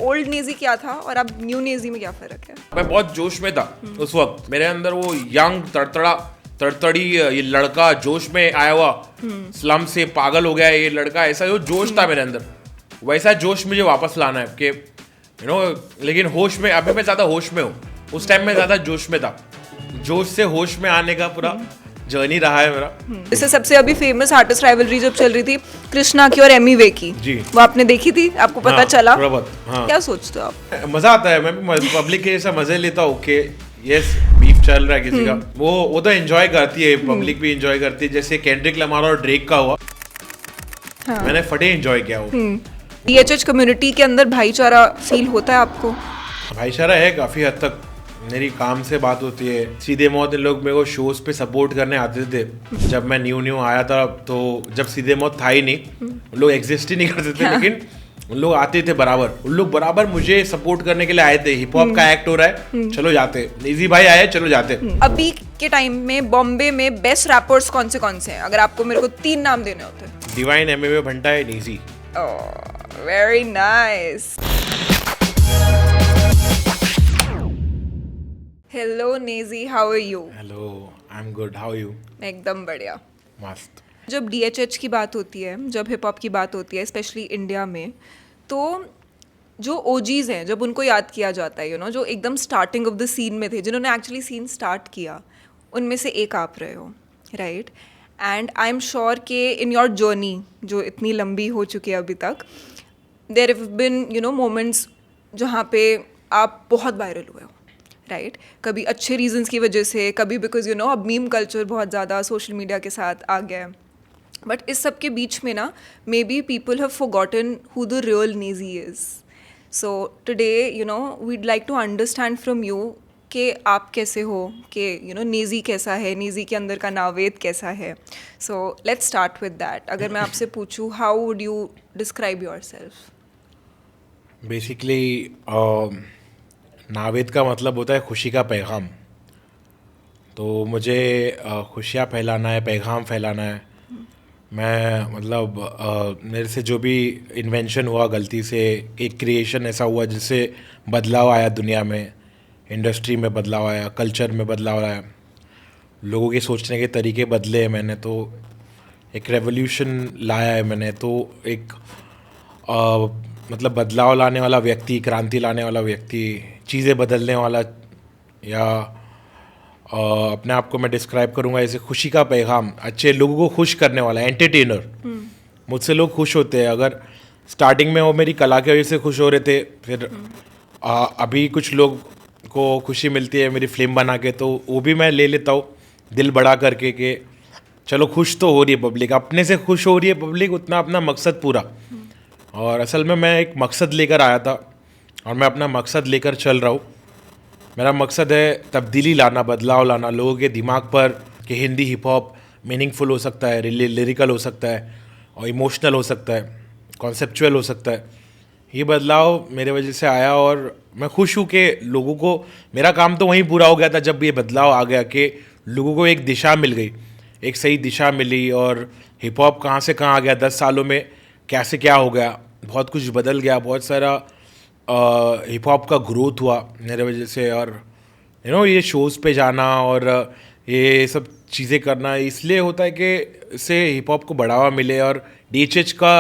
Old Naezy क्या था और अब न्यू नेजी में क्या फ़र्क है? मैं बहुत जोश में था उस वक्त, मेरे अंदर वो यंग तड़तड़ी ये लड़का जोश में आया हुआ, स्लम से पागल हो गया ये लड़का, ऐसा जो जोश था मेरे अंदर, वैसा जोश मुझे वापस लाना है कि लेकिन होश में, अभी मैं ज़्यादा होश में हूँ, उस टाइम में ज़्यादा जोश में था। जोश से होश में आने का पूरा जर्नी रहा है मेरा। इससे सबसे अभी फेमस आर्टिस्ट राइवलरी जब चल रही थी कृष्णा की और एमी वे की, जी, वो आपने देखी थी? आपको पता चला? हाँ। क्या सोचते हो आप? मजा आता है, मैं पब्लिक के ऐसा मजे लेता हूँ कि यस बीफ चल रहा है किसी का, वो तो एंजॉय करती है, पब्लिक भी एंजॉय करती है। जैसे केंड्रिक लमार और ड्रेक का हुआ, हाँ। मैंने फटे एंजॉय किया वो। DHH कम्युनिटी के अंदर भाईचारा फील होता है आपको? भाईचारा है काफी हद तक, मेरी काम से बात होती है। सीधे मौत इन लोग मेरे को शोज पे सपोर्ट करने आते थे जब मैं न्यू आया था, तो जब सीधे मौत था ही नहीं, उन लोग एग्जिस्ट ही नहीं करते थे, लेकिन उन लोग आते थे बराबर, उन लोग बराबर मुझे सपोर्ट करने के लिए आए थे। हिप हॉप का एक्ट हो रहा है, चलो जाते, नेजी भाई आए, चलो जाते। अभी के टाइम में बॉम्बे में बेस्ट रैपर्स कौन से हैं, अगर आपको मेरे को 3 नाम देने होते? डिवाइन, MMA भंटा है, Naezy. Very nice. Hello Naezy, how are you? Hello, I am good, how you? एकदम बढ़िया, मस्त। जब DHH की बात होती है, जब हिप हॉप की बात होती है स्पेशली इंडिया में, तो जो OGs हैं जब उनको याद किया जाता है, जो एकदम स्टार्टिंग ऑफ द सीन में थे, जिन्होंने एक्चुअली सीन स्टार्ट किया, उनमें से एक आप रहे हो, right? And I am sure कि इन योर जर्नी जो इतनी लंबी हो चुकी है अभी तक, देयर हैव बिन मोमेंट्स जहाँ पे आप बहुत वायरल हुए हो, राइट? कभी अच्छे रीजंस की वजह से, कभी बिकॉज अब मीम कल्चर बहुत ज़्यादा सोशल मीडिया के साथ आ गया है, बट इस सब के बीच में ना maybe people have forgotten who the real Naezy is. So today we'd like to understand from you कि आप कैसे हो, कि नेजी कैसा है, नेजी के अंदर का नावेद कैसा है। So let's start with that. अगर मैं आपसे पूछूँ, how would you describe your self? Basically Naved का मतलब होता है खुशी का पैगाम, तो मुझे खुशियाँ फैलाना है, पैगाम फैलाना है। मैं मतलब मेरे से जो भी इन्वेंशन हुआ गलती से, एक क्रिएशन ऐसा हुआ जिससे बदलाव आया दुनिया में, इंडस्ट्री में बदलाव आया, कल्चर में बदलाव आया, लोगों के सोचने के तरीके बदले हैं मैंने, तो एक रेवोल्यूशन लाया है मैंने, तो एक मतलब बदलाव लाने वाला व्यक्ति, क्रांति लाने वाला व्यक्ति, चीज़ें बदलने वाला, या अपने आप को मैं डिस्क्राइब करूँगा ऐसे खुशी का पैगाम, अच्छे लोगों को खुश करने वाला, एंटरटेनर। मुझसे लोग खुश होते हैं, अगर स्टार्टिंग में वो मेरी कला की वजह से खुश हो रहे थे, फिर अभी कुछ लोग को खुशी मिलती है मेरी फिल्म बना के, तो वो भी मैं ले लेता हूँ दिल बड़ा करके कि चलो खुश तो हो रही है पब्लिक, अपने से खुश हो रही है पब्लिक, उतना अपना मकसद पूरा। और असल में मैं एक मकसद लेकर आया था और मैं अपना मकसद लेकर चल रहा हूँ। मेरा मकसद है तब्दीली लाना, बदलाव लाना लोगों के दिमाग पर, कि हिंदी हिप हॉप मीनिंगफुल हो सकता है, लिरिकल हो सकता है, और इमोशनल हो सकता है, कॉन्सेप्चुअल हो सकता है। ये बदलाव मेरे वजह से आया और मैं खुश हूँ कि लोगों को, मेरा काम तो वहीं पूरा हो गया था जब ये बदलाव आ गया कि लोगों को एक दिशा मिल गई, एक सही दिशा मिली, और हिप हॉप कहाँ से कहाँ आ गया, 10 सालों में कैसे क्या हो गया, बहुत कुछ बदल गया, बहुत सारा हिप हॉप का ग्रोथ हुआ मेरे वजह से। और ये शोज़ पे जाना और ये सब चीज़ें करना इसलिए होता है कि इससे हिप हॉप को बढ़ावा मिले और DHH का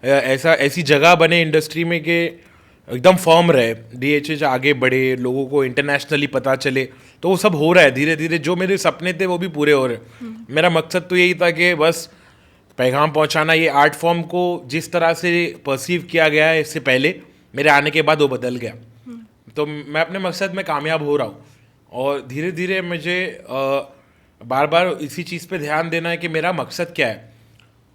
ऐसी जगह बने इंडस्ट्री में कि एकदम फर्म रहे, DHH आगे बढ़े, लोगों को इंटरनेशनली पता चले। तो वो सब हो रहा है धीरे धीरे, जो मेरे सपने थे वो भी पूरे हो रहे। मेरा मकसद तो यही था कि बस पैगाम पहुंचाना। ये आर्ट फॉर्म को जिस तरह से परसीव किया गया है इससे पहले, मेरे आने के बाद वो बदल गया। तो मैं अपने मकसद में कामयाब हो रहा हूँ और धीरे धीरे मुझे बार बार इसी चीज़ पे ध्यान देना है कि मेरा मकसद क्या है।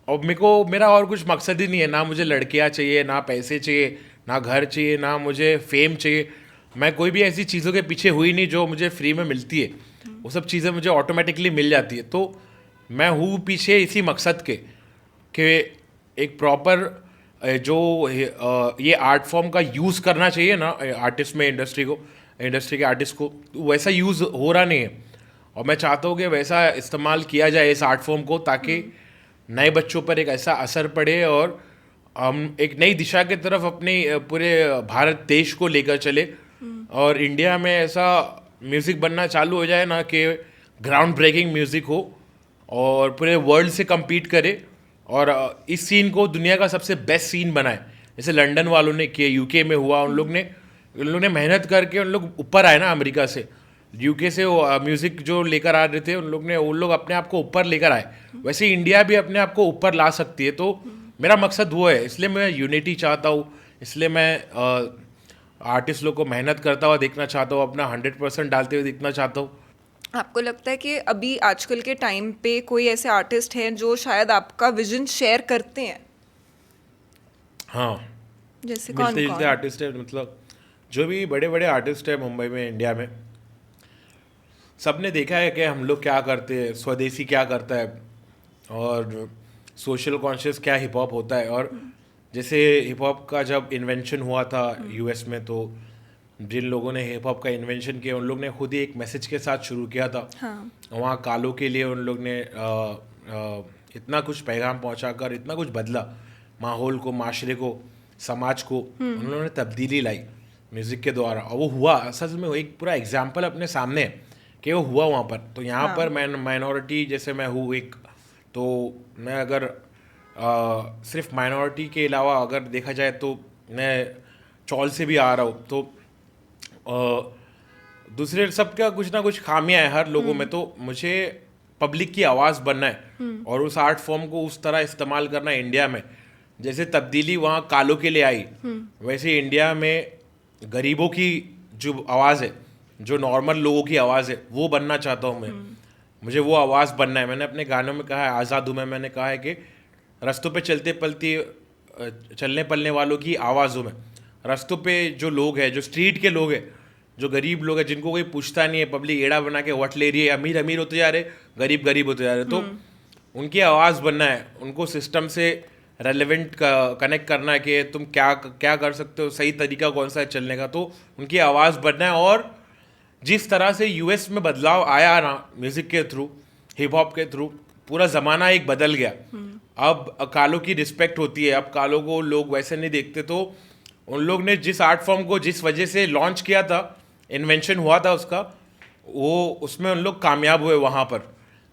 और मेरा और कुछ मकसद ही नहीं है, ना मुझे लड़कियाँ चाहिए, ना पैसे चाहिए, ना घर चाहिए, ना मुझे फेम चाहिए। मैं कोई भी ऐसी चीज़ों के पीछे हुई नहीं जो मुझे फ्री में मिलती है, वो सब चीज़ें मुझे ऑटोमेटिकली मिल जाती है। तो मैं हूँ पीछे इसी मकसद के कि एक प्रॉपर जो ये आर्ट फॉर्म का यूज़ करना चाहिए ना आर्टिस्ट में, इंडस्ट्री के आर्टिस्ट को, वैसा यूज़ हो रहा नहीं है। और मैं चाहता हूँ कि वैसा इस्तेमाल किया जाए इस आर्ट फॉर्म को, ताकि नए बच्चों पर एक ऐसा असर पड़े और हम एक नई दिशा की तरफ अपने पूरे भारत देश को लेकर चले और इंडिया में ऐसा म्यूज़िक बनना चालू हो जाए ना कि ग्राउंड ब्रेकिंग म्यूज़िक हो और पूरे वर्ल्ड से compete करे और इस सीन को दुनिया का सबसे बेस्ट सीन बनाए। जैसे लंदन वालों ने किया, यूके में हुआ, उन लोग ने मेहनत करके उन लोग ऊपर आए ना अमेरिका से, यूके से वो म्यूज़िक जो लेकर आ रहे थे उन लोग अपने आप को ऊपर लेकर आए। वैसे इंडिया भी अपने आप को ऊपर ला सकती है। तो मेरा मकसद वो है, इसलिए मैं यूनिटी चाहता हूँ, इसलिए मैं आर्टिस्ट लोग को मेहनत करता हुआ देखना चाहता हूँ, अपना 100% डालते हुए देखना चाहता हूँ। आपको लगता है कि अभी आजकल के टाइम पे कोई ऐसे आर्टिस्ट हैं जो शायद आपका विजन शेयर करते हैं? हाँ, जैसे कौन मिलते जुलते कौन? आर्टिस्ट है, मतलब जो भी बड़े बड़े आर्टिस्ट है मुंबई में, इंडिया में, सब ने देखा है कि हम लोग क्या करते हैं, स्वदेशी क्या करता है और सोशल कॉन्शियस क्या हिप हॉप होता है। और जैसे हिप हॉप का जब इन्वेंशन हुआ था यूएस में, तो जिन लोगों ने हिप हॉप का इन्वेंशन किया उन लोग ने खुद ही एक मैसेज के साथ शुरू किया था। हाँ, वहाँ कालों के लिए उन लोग ने इतना कुछ पैगाम पहुँचाकर इतना कुछ बदला, माहौल को, माशरे को, समाज को उन्होंने तब्दीली लाई म्यूज़िक के द्वारा। और वो हुआ, असल में वो एक पूरा एग्जाम्पल अपने सामने है कि वो हुआ वहाँ पर। तो यहाँ हाँ। पर मैं माइनॉरिटी जैसे मैं हूँ एक, तो मैं अगर सिर्फ माइनॉरिटी के अलावा अगर देखा जाए तो मैं चौल से भी आ रहा हूँ, तो दूसरे सबका कुछ ना कुछ खामियां है हर लोगों में। तो मुझे पब्लिक की आवाज़ बनना है और उस आर्ट फॉर्म को उस तरह इस्तेमाल करना है इंडिया में। जैसे तब्दीली वहाँ कालों के लिए आई, वैसे इंडिया में गरीबों की जो आवाज़ है, जो नॉर्मल लोगों की आवाज़ है, वो बनना चाहता हूँ मैं। मुझे वो आवाज़ बनना है। मैंने अपने गानों में कहा है, आज़ाद हूँ मैंने कहा है कि रास्तों पे चलते पलती चलने पलने वालों की आवाज़ों में, रास्तों पे जो लोग हैं, जो स्ट्रीट के लोग हैं, जो गरीब लोग हैं, जिनको कोई पूछता नहीं है, पब्लिक एड़ा बना के वट ले रही है, अमीर अमीर होते जा रहे, गरीब गरीब होते जा रहे, तो उनकी आवाज़ बनना है, उनको सिस्टम से रेलेवेंट कनेक्ट करना है कि तुम क्या क्या कर सकते हो, सही तरीका कौन सा है चलने का, तो उनकी आवाज़ बनना है। और जिस तरह से यूएस में बदलाव आया ना म्यूज़िक के थ्रू, हिप हॉप के थ्रू, पूरा ज़माना एक बदल गया। अब कालों की रिस्पेक्ट होती है, अब कालों को लोग वैसे नहीं देखते। तो उन लोग ने जिस आर्ट फॉर्म को जिस वजह से लॉन्च किया था, इन्वेंशन हुआ था उसका, वो उसमें उन लोग कामयाब हुए वहाँ पर।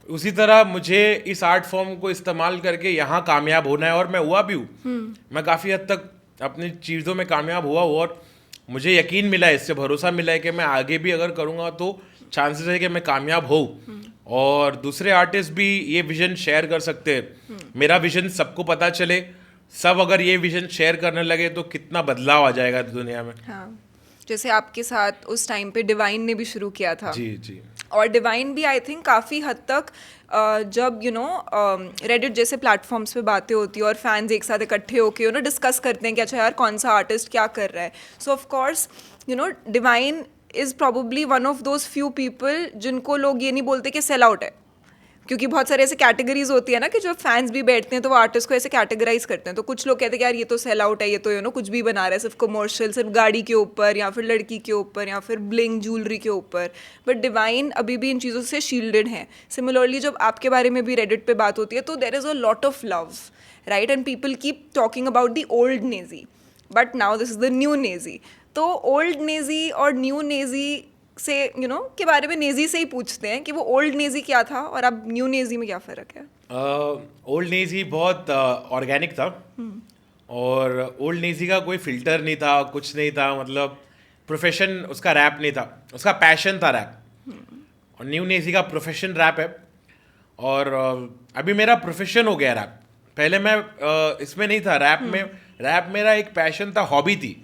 उसी तरह मुझे इस आर्ट फॉर्म को इस्तेमाल करके यहाँ कामयाब होना है और मैं हुआ भी हूँ। मैं काफ़ी हद तक अपनी चीज़ों में कामयाब हुआ हूँ और मुझे यकीन मिला है, इससे भरोसा मिला है कि मैं आगे भी अगर करूँगा तो चांसेस है कि मैं कामयाब हो और दूसरे आर्टिस्ट भी ये विजन शेयर कर सकते हैं। मेरा विजन सबको पता चले, सब अगर ये विजन शेयर करने लगे तो कितना बदलाव आ जाएगा दुनिया में। हाँ। जैसे आपके साथ उस टाइम पे डिवाइन ने भी शुरू किया था। जी जी। और डिवाइन भी आई थिंक काफ़ी हद तक जब रेडिट जैसे प्लेटफॉर्म्स पे बातें होती है और फैंस एक साथ इकट्ठे होकर डिस्कस करते हैं कि अच्छा यार कौन सा आर्टिस्ट क्या कर रहा है। सो of course divine is probably one of those few people जिनको लोग ये नहीं बोलते कि सेल आउट है, क्योंकि बहुत सारे ऐसे कैटेगरीज होती है ना कि जो फैंस भी बैठते हैं तो वो आर्टिस्ट को ऐसे कैटेगराइज करते हैं। तो कुछ लोग कहते हैं कि यार ये तो सेल आउट है, ये तो कुछ भी बना रहा है, सिर्फ कमर्शियल, सिर्फ गाड़ी के ऊपर या फिर लड़की के ऊपर या फिर ब्लिंग ज्वेलरी के ऊपर। बट डिवाइन अभी भी इन चीज़ों से शील्डेड है। सिमिलरली जब आपके बारे में भी रेडिट पे बात होती है तो there is a lot of love, right, and people keep talking about the old Naezy, but now this is the new Naezy. तो ओल्ड नेजी और न्यू नेजी से के बारे में नेजी से ही पूछते हैं कि वो ओल्ड नेजी क्या था और अब न्यू नेजी में क्या फ़र्क है? ओल्ड नेजी बहुत ऑर्गेनिक था और ओल्ड नेजी का कोई फिल्टर नहीं था, कुछ नहीं था, मतलब प्रोफेशन उसका रैप नहीं था, उसका पैशन था रैप। और न्यू नेजी का प्रोफेशन रैप है और अभी मेरा प्रोफेशन हो गया रैप। पहले मैं इसमें नहीं था रैप में, रैप मेरा एक पैशन था, हॉबी थी,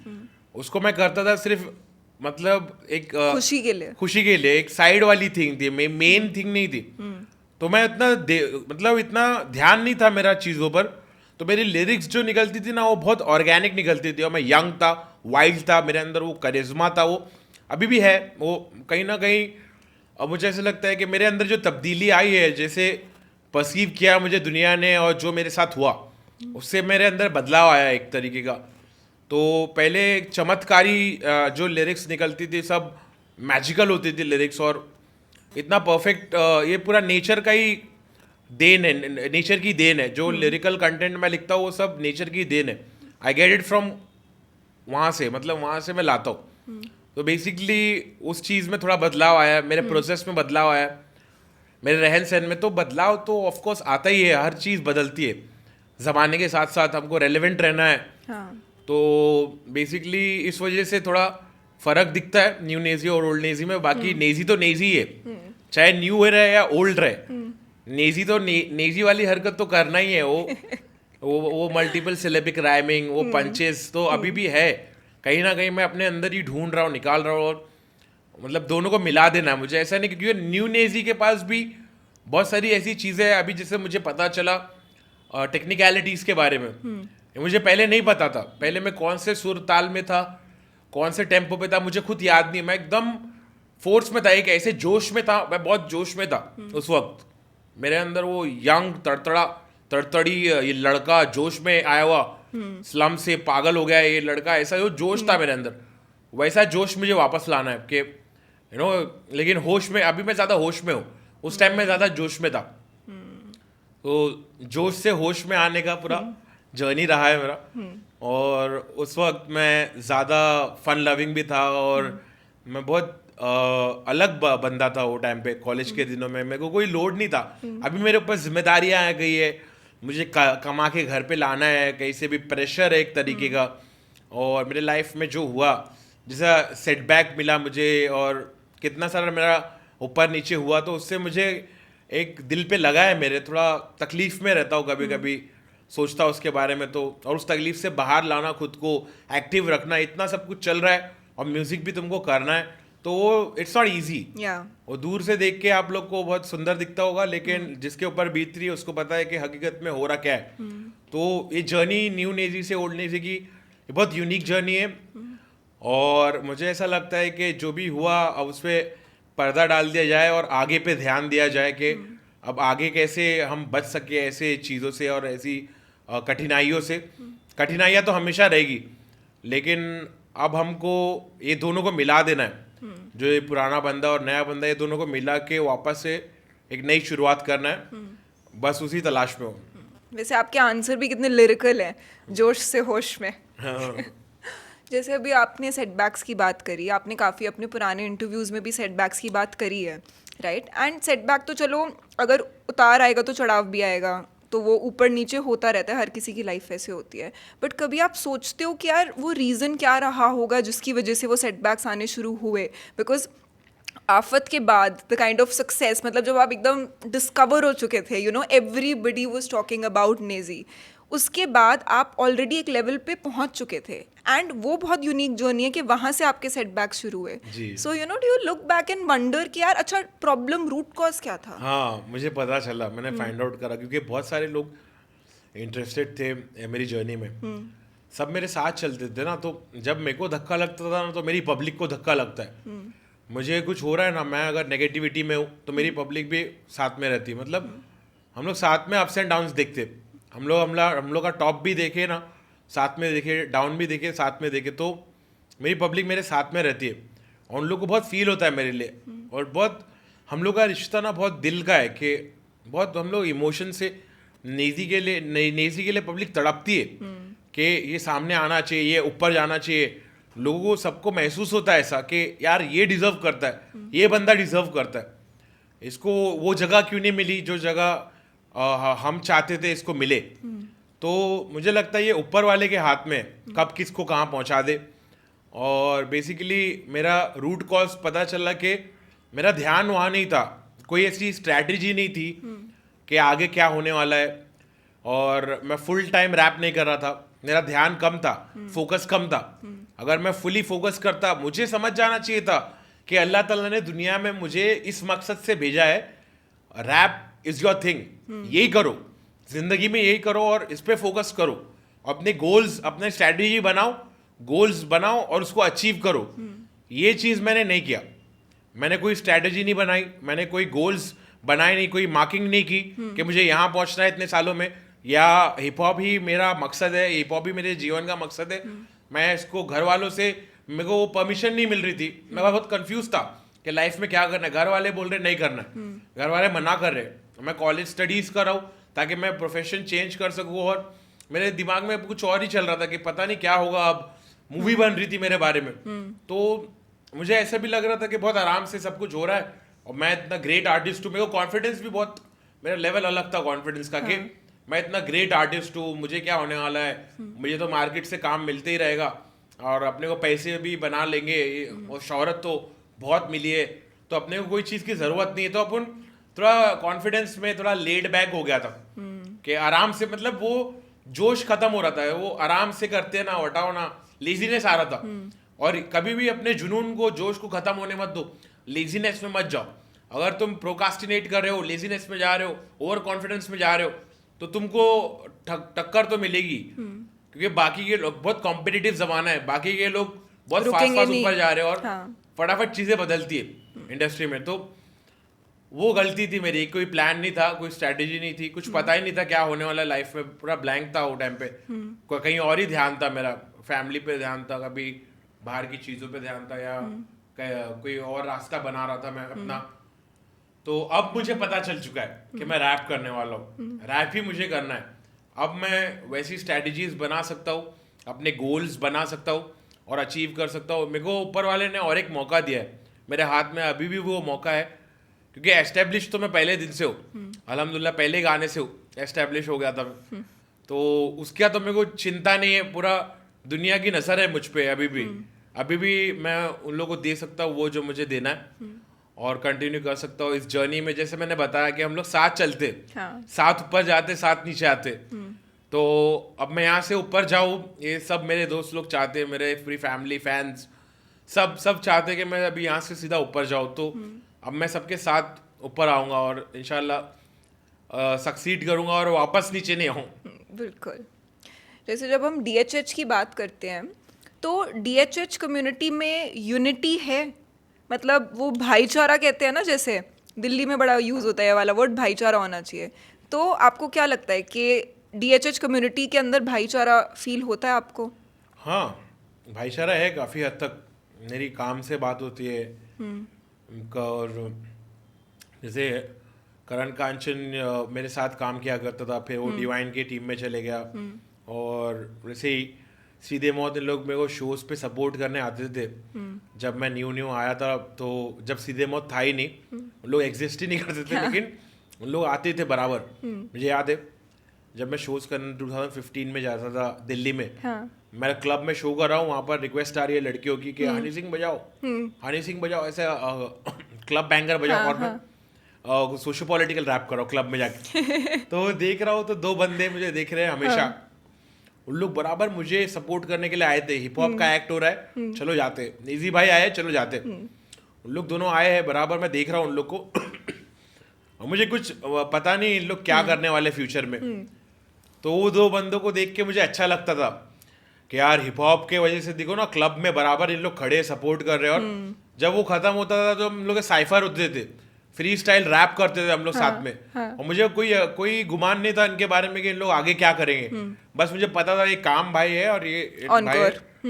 उसको मैं करता था सिर्फ मतलब एक खुशी के लिए, एक साइड वाली थिंग थी, मेन थिंग नहीं थी। तो मैं मतलब इतना ध्यान नहीं था मेरा चीज़ों पर। तो मेरी लिरिक्स जो निकलती थी ना वो बहुत ऑर्गेनिक निकलती थी और मैं यंग था, वाइल्ड था, मेरे अंदर वो करिश्मा था, वो अभी भी है। वो कहीं ना कहीं अब मुझे ऐसा लगता है कि मेरे अंदर जो तब्दीली आई है, जैसे परसीव किया मुझे दुनिया ने और जो मेरे साथ हुआ, उससे मेरे अंदर बदलाव आया एक तरीके का। तो पहले एक चमत्कारी जो लिरिक्स निकलती थी सब मैजिकल होती थी लिरिक्स और इतना परफेक्ट, ये पूरा नेचर का ही देन है, नेचर की देन है। जो लिरिकल कंटेंट मैं लिखता हूँ वो सब नेचर की देन है। आई गेट इट फ्रॉम वहाँ से, मतलब वहाँ से मैं लाता हूँ। तो बेसिकली उस चीज़ में थोड़ा बदलाव आया, मेरे प्रोसेस में बदलाव आया, मेरे रहन सहन में तो बदलाव तो ऑफ कोर्स आता ही है। हर चीज़ बदलती है ज़माने के साथ साथ, हमको रेलेवेंट रहना है। हाँ तो बेसिकली इस वजह से थोड़ा फ़र्क दिखता है न्यू नेजी और ओल्ड नेजी में। बाकी नेजी तो नेजी है, चाहे न्यू रहे या ओल्ड रहे। नेजी तो नेजी वाली हरकत तो करना ही है। वो मल्टीपल सिलेबिक राइमिंग, वो पंचेस तो अभी भी है। कहीं ना कहीं मैं अपने अंदर ही ढूंढ रहा हूँ, निकाल रहा हूँ, और मतलब दोनों को मिला देना है मुझे। ऐसा नहीं, क्योंकि न्यू नेजी के पास भी बहुत सारी ऐसी चीज़ें हैं अभी, जिससे मुझे पता चला टेक्निकलिटीज़ के बारे में। ये मुझे पहले नहीं पता था। पहले मैं कौन से सुर ताल में था, कौन से टेम्पो पे था, मुझे खुद याद नहीं। मैं एकदम फोर्स में था, एक ऐसे जोश में था, मैं बहुत जोश में था उस वक्त। मेरे अंदर वो यंग तड़तड़ी ये लड़का जोश में आया हुआ, स्लम से पागल हो गया ये लड़का, ऐसा जो जोश था मेरे अंदर, वैसा जोश मुझे वापस लाना है कि लेकिन होश में, अभी मैं ज़्यादा होश में हूँ, उस टाइम में ज़्यादा जोश में था। तो जोश से होश में आने का पूरा जर्नी रहा है मेरा। और उस वक्त मैं ज़्यादा फन लविंग भी था, और मैं बहुत अलग बंदा था वो टाइम पे। कॉलेज के दिनों में मेरे को कोई लोड नहीं था। अभी मेरे ऊपर जिम्मेदारियाँ आ गई है, मुझे कमा के घर पे लाना है, कहीं से भी प्रेशर है एक तरीके का। और मेरे लाइफ में जो हुआ, जैसा सेटबैक मिला मुझे, और कितना सारा मेरा ऊपर नीचे हुआ, तो उससे मुझे एक दिल पे लगा है मेरे। थोड़ा तकलीफ में रहता हूँ कभी कभी, सोचता हूँ उसके बारे में। तो और उस तकलीफ से बाहर लाना, खुद को एक्टिव रखना, इतना सब कुछ चल रहा है, और म्यूजिक भी तुमको करना है, तो वो इट्स नॉट ईजी। वो दूर से देख के आप लोग को बहुत सुंदर दिखता होगा, लेकिन जिसके ऊपर बीत रही है उसको पता है कि हकीकत में हो रहा क्या है। तो ये जर्नी न्यू नेजी से ओल्ड नेजी की ये बहुत यूनिक जर्नी है। और मुझे ऐसा लगता है कि जो भी हुआ अब उस पर पर्दा डाल दिया जाए, और आगे पे ध्यान दिया जाए कि अब आगे कैसे हम बच सके ऐसे चीज़ों से और ऐसी कठिनाइयों से। कठिनाइयाँ तो हमेशा रहेगी, लेकिन अब हमको ये दोनों को मिला देना है। जो ये पुराना बंदा और नया बंदा, ये दोनों को मिला के वापस से एक नई शुरुआत करना है। बस उसी तलाश में हो। वैसे आपके आंसर भी कितने लिरिकल हैं, जोश से होश में। हाँ। जैसे अभी आपने सेटबैक्स की बात करी, आपने काफ़ी अपने पुराने इंटरव्यूज़ में भी सेटबैक्स की बात करी है, राइट? एंड सेटबैक तो चलो, अगर उतार आएगा तो चढ़ाव भी आएगा, तो वो ऊपर नीचे होता रहता है, हर किसी की लाइफ ऐसे होती है। बट कभी आप सोचते हो कि यार वो रीज़न क्या रहा होगा जिसकी वजह से वो सेटबैक्स आने शुरू हुए? बिकॉज आफत के बाद द काइंड ऑफ सक्सेस, मतलब जब आप एकदम डिस्कवर हो चुके थे, everybody was talking about Naezy, उसके बाद आप ऑलरेडी एक लेवल पे पहुंच चुके थे, एंड वो बहुत यूनिक जर्नी है कि वहाँ से आपके सेटबैक शुरू हुए। So do you look back and wonder कि यार अच्छा प्रॉब्लम, रूट कॉज क्या था? हाँ, मुझे पता चला, मैंने फाइंड आउट करा, क्योंकि बहुत सारे लोग इंटरेस्टेड थे मेरी जर्नी में। सब मेरे साथ चलते थे ना, तो जब मेरे को धक्का लगता था ना, तो मेरी पब्लिक को धक्का लगता है। मुझे कुछ हो रहा है ना, मैं अगर नेगेटिविटी में हूँ तो मेरी पब्लिक भी साथ में रहती है। मतलब हम लोग साथ में अप्स एंड डाउन्स देखते, हम लोग का टॉप भी देखे ना साथ में देखे, डाउन भी देखे साथ में देखे, तो मेरी पब्लिक मेरे साथ में रहती है, और उन लोग को बहुत फील होता है मेरे लिए। और बहुत हम लोग का रिश्ता ना बहुत दिल का है, कि बहुत हम लोग इमोशन से नेजी के लिए पब्लिक तड़पती है कि ये सामने आना चाहिए, ये ऊपर जाना चाहिए। लोगों को सबको महसूस होता है ऐसा कि यार ये डिजर्व करता है, ये बंदा डिजर्व करता है, इसको वो जगह क्यों नहीं मिली जो जगह हम चाहते थे इसको मिले। तो मुझे लगता है ये ऊपर वाले के हाथ में कब किसको कहाँ पहुँचा दे। और बेसिकली मेरा रूट कॉज पता चला कि मेरा ध्यान वहाँ नहीं था, कोई ऐसी स्ट्रैटेजी नहीं थी कि आगे क्या होने वाला है। और मैं फुल टाइम रैप नहीं कर रहा था, मेरा ध्यान कम था, फोकस कम था। अगर मैं फुली फोकस करता, मुझे समझ जाना चाहिए था कि अल्लाह ताला ने दुनिया में मुझे इस मकसद से भेजा है, रैप इज़ योर थिंग, यही करो ज़िंदगी में, यही करो और इस पे फोकस करो। अपने गोल्स, अपने स्ट्रैटेजी बनाओ, गोल्स बनाओ और उसको अचीव करो। ये चीज़ मैंने नहीं किया, मैंने कोई स्ट्रैटेजी नहीं बनाई, मैंने कोई गोल्स बनाए नहीं, कोई मार्किंग नहीं की कि मुझे यहाँ पहुँचना है इतने सालों में, या हिप हॉप ही मेरा मकसद है, हिप हॉप ही मेरे जीवन का मकसद है। मैं इसको घर वालों से, मेरे को वो परमिशन नहीं मिल रही थी, मैं बहुत कंफ्यूज था कि लाइफ में क्या करना है। घर वाले बोल रहे नहीं करना है, घर वाले मना कर रहे, मैं कॉलेज स्टडीज़ कर रहा हूँ ताकि मैं प्रोफेशन चेंज कर सकूँ, और मेरे दिमाग में कुछ और ही चल रहा था कि पता नहीं क्या होगा। अब मूवी बन रही थी मेरे बारे में, तो मुझे ऐसा भी लग रहा था कि बहुत आराम से सब कुछ हो रहा है और मैं इतना ग्रेट आर्टिस्ट हूँ। मेरे को कॉन्फिडेंस भी बहुत, मेरा लेवल अलग था कॉन्फिडेंस का, कि मैं इतना ग्रेट आर्टिस्ट हूँ, मुझे क्या होने वाला है, मुझे तो मार्केट से काम मिलते ही रहेगा और अपने को पैसे भी बना लेंगे और शोहरत तो बहुत मिली है, तो अपने को कोई चीज़ की ज़रूरत नहीं है। तो अपन थोड़ा कॉन्फिडेंस में थोड़ा लेड बैक हो गया था कि आराम से, मतलब वो जोश खत्म हो रहा था, वो आराम से करते ना, हटाओ ना, लेजीनेस आ रहा था। और कभी भी अपने जुनून को, जोश को खत्म होने मत दो, लेजीनेस में मत जाओ। अगर तुम प्रोकास्टिनेट कर रहे हो, लेजीनेस में जा रहे हो, ओवर कॉन्फिडेंस में जा रहे हो, तो तुमको टक्कर तो मिलेगी, क्योंकि बाकी के लोग, बहुत कॉम्पिटिटिव जमाना है, बाकी के लोग बहुत फास्ट रुकेंगे फास्ट नहीं। ऊपर जा रहे हैं और हाँ। फटाफट चीज़ें बदलती है इंडस्ट्री में। तो वो गलती थी मेरी, कोई प्लान नहीं था, कोई स्ट्रैटेजी नहीं थी, कुछ पता ही नहीं था क्या होने वाला है लाइफ में, पूरा ब्लैंक था वो टाइम पे। कहीं और ही ध्यान था मेरा, फैमिली पे ध्यान था, कभी बाहर की चीज़ों पे ध्यान था, या कोई और रास्ता बना रहा था मैं अपना। तो अब मुझे पता चल चुका है कि मैं रैप करने वाला हूँ, रैप ही मुझे करना है। अब मैं वैसी स्ट्रैटेजीज बना सकता हूँ, अपने गोल्स बना सकता हूँ और अचीव कर सकता हूँ। मेरे को ऊपर वाले ने और एक मौका दिया है, मेरे हाथ में अभी भी वो मौका है, क्योंकि एस्टेब्लिश तो मैं पहले दिन से हूँ, अल्हम्दुलिल्लाह पहले गाने से एस्टेब्लिश हो गया था मैं। तो उसका तो मेरे को चिंता नहीं है, पूरा दुनिया की नज़र है मुझ पर अभी भी मैं उन लोगों को दे सकता हूँ वो जो मुझे देना है, और कंटिन्यू कर सकता हूँ इस जर्नी में। जैसे मैंने बताया कि हम लोग साथ चलते, हाँ। साथ ऊपर जाते, साथ नीचे आते। तो अब मैं यहाँ से ऊपर जाऊँ, ये सब मेरे दोस्त लोग चाहते हैं, मेरे पूरी फैमिली, फैंस, सब चाहते हैं कि मैं अभी यहाँ से सीधा ऊपर जाऊँ। तो अब मैं सबके साथ ऊपर आऊँगा और इंशाल्लाह सक्सीड करूँगा और वापस नीचे नहीं आऊँ। बिल्कुल। जैसे जब हम DHH की बात करते हैं, तो DHH कम्युनिटी में यूनिटी है, मतलब वो भाईचारा कहते हैं ना, जैसे दिल्ली में बड़ा यूज़ होता है ये वाला वर्ड, भाईचारा होना चाहिए। तो आपको क्या लगता है कि DHH कम्युनिटी के अंदर भाईचारा फील होता है आपको? हाँ, भाईचारा है काफ़ी हद तक। मेरी काम से बात होती है उनका, और जैसे करण कांचन मेरे साथ काम किया करता था, फिर वो डिवाइन की टीम में चले गया, और वैसे ही सीधे मौत इन लोग मेरे को शोज़ पे सपोर्ट करने आते थे। जब मैं न्यू आया था, तो जब सीधे मौत था ही नहीं, उन लोग एग्जिस्ट ही नहीं करते थे, लेकिन उन लोग आते थे बराबर। मुझे याद है जब मैं शोज़ करने 2015 में जाता था दिल्ली में, मैं क्लब में शो कर रहा हूँ, वहाँ पर रिक्वेस्ट आ रही है लड़कियों की कि हनी सिंह बजाओ, हनी सिंह बजाओ, ऐसे क्लब बैंगर बजाओ, और मैं सोशो पॉलिटिकल रैप कर रहा हूँ क्लब में जाके। तो देख रहा हूँ तो दो बंदे मुझे देख रहे हैं हमेशा, उन लोग बराबर मुझे सपोर्ट करने के लिए आए थे। हिप हॉप का एक्ट हो रहा है, चलो जाते, इजी भाई आए, चलो जाते। उन लोग दोनों आए हैं बराबर, मैं देख रहा हूँ उन लोग को और मुझे कुछ पता नहीं इन लोग क्या करने वाले फ्यूचर में। तो वो दो बंदों को देख के मुझे अच्छा लगता था कि यार हिप हॉप के वजह से देखो ना, क्लब में बराबर इन लोग खड़े सपोर्ट कर रहे हैं। और जब वो खत्म होता था तो हम लोग के साइफर होते थे, फ्री स्टाइल रैप करते थे हम लोग साथ में। और मुझे कोई गुमान नहीं था इनके बारे में कि इन लोग आगे क्या करेंगे, बस मुझे पता था ये काम भाई है और ये भाई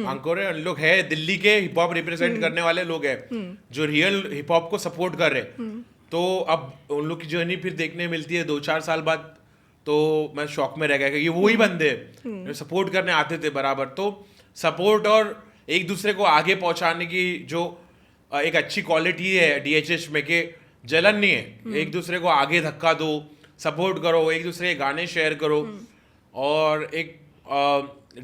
अंकुर है, इन लोग है दिल्ली के हिप हॉप रिप्रेजेंट करने वाले लोग हैं जो रियल हिप हॉप को सपोर्ट कर रहे। तो अब उन लोग की जर्नी फिर देखने मिलती है 2-4 साल बाद, तो मैं शॉक में रह गया कि ये वही बंदे जो सपोर्ट करने आते थे बराबर। तो सपोर्ट और एक दूसरे को आगे पहुंचाने की जो एक अच्छी क्वालिटी है DHH में, कि जलन नहीं है, एक दूसरे को आगे धक्का दो, सपोर्ट करो, एक दूसरे के गाने शेयर करो। और एक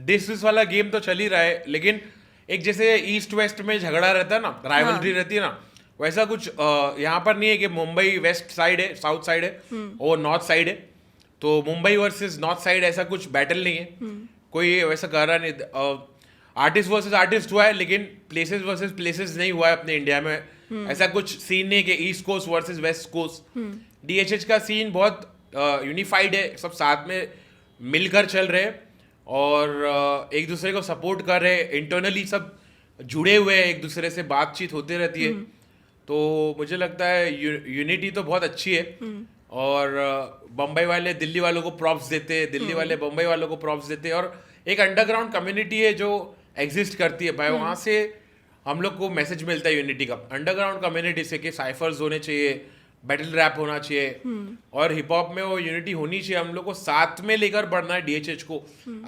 डिस वाला गेम तो चल ही रहा है, लेकिन एक जैसे ईस्ट वेस्ट में झगड़ा रहता है ना, राइवलरी रहती है ना, वैसा कुछ यहाँ पर नहीं है कि मुंबई वेस्ट साइड है, साउथ साइड है और नॉर्थ साइड है, तो मुंबई वर्सेस नॉर्थ साइड ऐसा कुछ बैटल नहीं है, कोई वैसा कर रहा नहीं। आर्टिस्ट वर्सेस आर्टिस्ट हुआ है, लेकिन प्लेसेस वर्सेस प्लेसेस नहीं हुआ है अपने इंडिया में। ऐसा कुछ सीन नहीं कि east coast versus west coast. DHH का सीन बहुत यूनिफाइड है, सब साथ में मिलकर चल रहे हैं और एक दूसरे को सपोर्ट कर रहे हैं, इंटरनली सब जुड़े हुए हैं, एक दूसरे से बातचीत होती रहती है। तो मुझे लगता है यूनिटी तो बहुत अच्छी है। और बम्बई वाले दिल्ली वालों को प्रॉप्स देते हैं, दिल्ली वाले बम्बई वालों को प्रॉप्स देते हैं, और एक अंडरग्राउंड कम्युनिटी है जो एग्जिस्ट करती है भाई, वहाँ से हम लोग को मैसेज मिलता है यूनिटी का, अंडरग्राउंड कम्युनिटी से, कि साइफर्स होने चाहिए, बैटल रैप होना चाहिए, और हिप हॉप में वो यूनिटी होनी चाहिए, हम लोग को साथ में लेकर बढ़ना है डीएचएच को।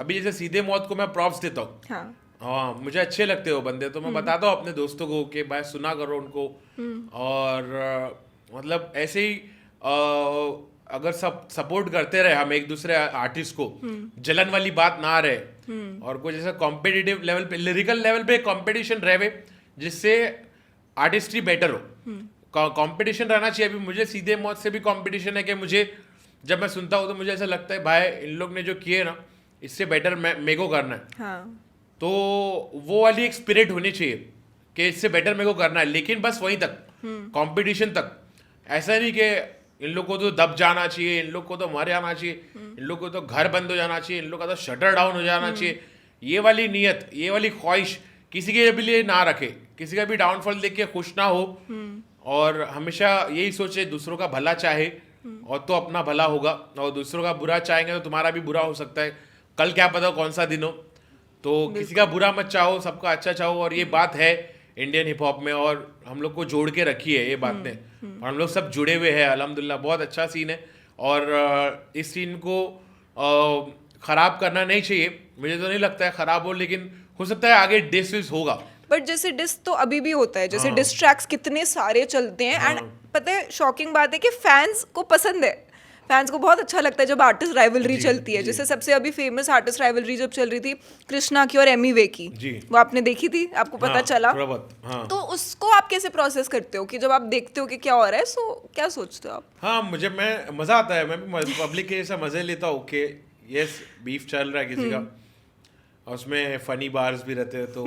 अभी जैसे सीधे मौत को मैं प्रॉप्स देता हूँ, हाँ हाँ मुझे अच्छे लगते हो बंदे, तो मैं बताता हूँ अपने दोस्तों को कि भाई सुना करो उनको। और मतलब ऐसे ही अगर सब सपोर्ट करते रहे हम एक दूसरे आर्टिस्ट को, जलन वाली बात ना रहे, और कुछ ऐसा कॉम्पिटिटिव लेवल पे, लिरिकल लेवल पे कंपटीशन रहे जिससे आर्टिस्ट्री बेटर हो। कंपटीशन रहना चाहिए। अभी मुझे सीधे मौत से भी कंपटीशन है कि मुझे जब मैं सुनता हूँ तो मुझे ऐसा लगता है भाई इन लोग ने जो किए ना इससे बेटर मेरे को करना है। हाँ तो वो वाली एक स्पिरिट होनी चाहिए कि इससे बेटर मेरे को करना है, लेकिन बस वहीं तक, कंपटीशन तक। ऐसा नहीं कि इन लोग को तो दब जाना चाहिए, इन लोग को तो मर जाना चाहिए, इन लोग को तो घर बंद हो जाना चाहिए, इन लोग का तो शटर डाउन हो जाना चाहिए। ये वाली नीयत, ये वाली ख्वाहिश किसी के भी लिए ना रखे, किसी का भी डाउनफॉल देख के खुश ना हो, और हमेशा यही सोचे दूसरों का भला चाहे, और तो अपना भला होगा। और दूसरों का बुरा चाहेंगे तो तुम्हारा भी बुरा हो सकता है, कल क्या पता कौन सा दिन हो। तो किसी का बुरा मत चाहो, सबका अच्छा चाहो। और ये बात है इंडियन हिप हॉप में, और हम लोग को जोड़ के रखी है ये बात ने, और हम लोग सब जुड़े हुए हैं अल्हम्दुलिल्लाह। बहुत अच्छा सीन है, और इस सीन को खराब करना नहीं चाहिए। मुझे तो नहीं लगता है खराब हो, लेकिन हो सकता है आगे डिस विस होगा। बट जैसे डिस तो अभी भी होता है, जैसे डिस ट्रैक्स कितने सारे चलते हैं, एंड पता है शॉकिंग बात है कि फैंस को पसंद है, फैंस को बहुत अच्छा लगता है जब आर्टिस्ट राइवलरी चलती है। जैसे सबसे अभी फेमस आर्टिस्ट राइवलरी जब चल रही थी कृष्णा की और एमी वे की, वो आपने देखी थी, आपको पता चला? हाँ। तो उसको आप कैसे प्रोसेस करते हो कि जब आप देखते हो कि क्या हो रहा है, सो क्या सोचते हो आप? हाँ मैं मजा आता है, मैं भी पब्लिक के जैसा मजे लेता हूँ कि यस बीफ चल रहा है किसी का, और उसमें फनी बार्स भी रहते हैं, तो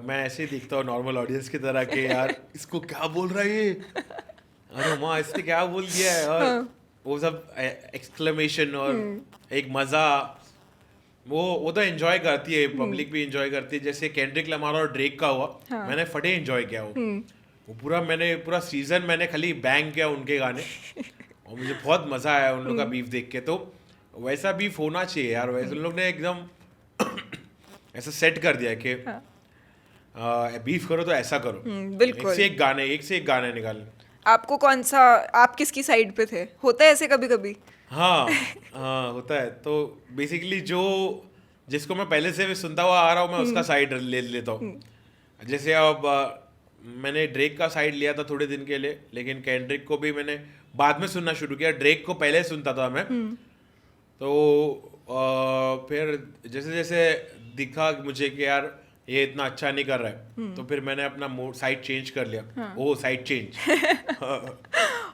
मैं ऐसे ही दिखता हूँ नॉर्मल ऑडियंस की तरह कि यार इसको क्या बोल रहा है ये, अरे माँ इसने क्या बोल दिया है, और वो सब एक्सक्लेमेशन और एक मजा, वो तो एंजॉय करती है, पब्लिक भी एंजॉय करती है। जैसे केंड्रिक लमार और ड्रेक का हुआ, मैंने फटे एंजॉय किया वो पूरा, मैंने पूरा सीजन मैंने खाली बैंग किया उनके गाने, और मुझे बहुत मजा आया उन लोग का बीफ देख के। तो वैसा बीफ होना चाहिए यार, वैसे उन लोग ने एकदम ऐसा सेट कर दिया कि बीफ करो तो ऐसा करो, बिल्कुल एक से एक गाने निकाले। आपको कौन सा, आप किसकी साइड पे थे? होता है ऐसे कभी कभी? हाँ होता है। तो बेसिकली जिसको मैं पहले से भी सुनता हुआ आ रहा हूँ, मैं उसका साइड ले लेता हूँ। जैसे अब मैंने ड्रेक का साइड लिया था थोड़े दिन के लिए, लेकिन केंड्रिक को भी मैंने बाद में सुनना शुरू किया, ड्रेक को पहले सुनता था मैं। तो फिर जैसे जैसे दिखा मुझे कि यार ये इतना अच्छा नहीं कर रहा है, तो फिर मैंने अपना साइड चेंज कर लिया। ओ साइड चेंज।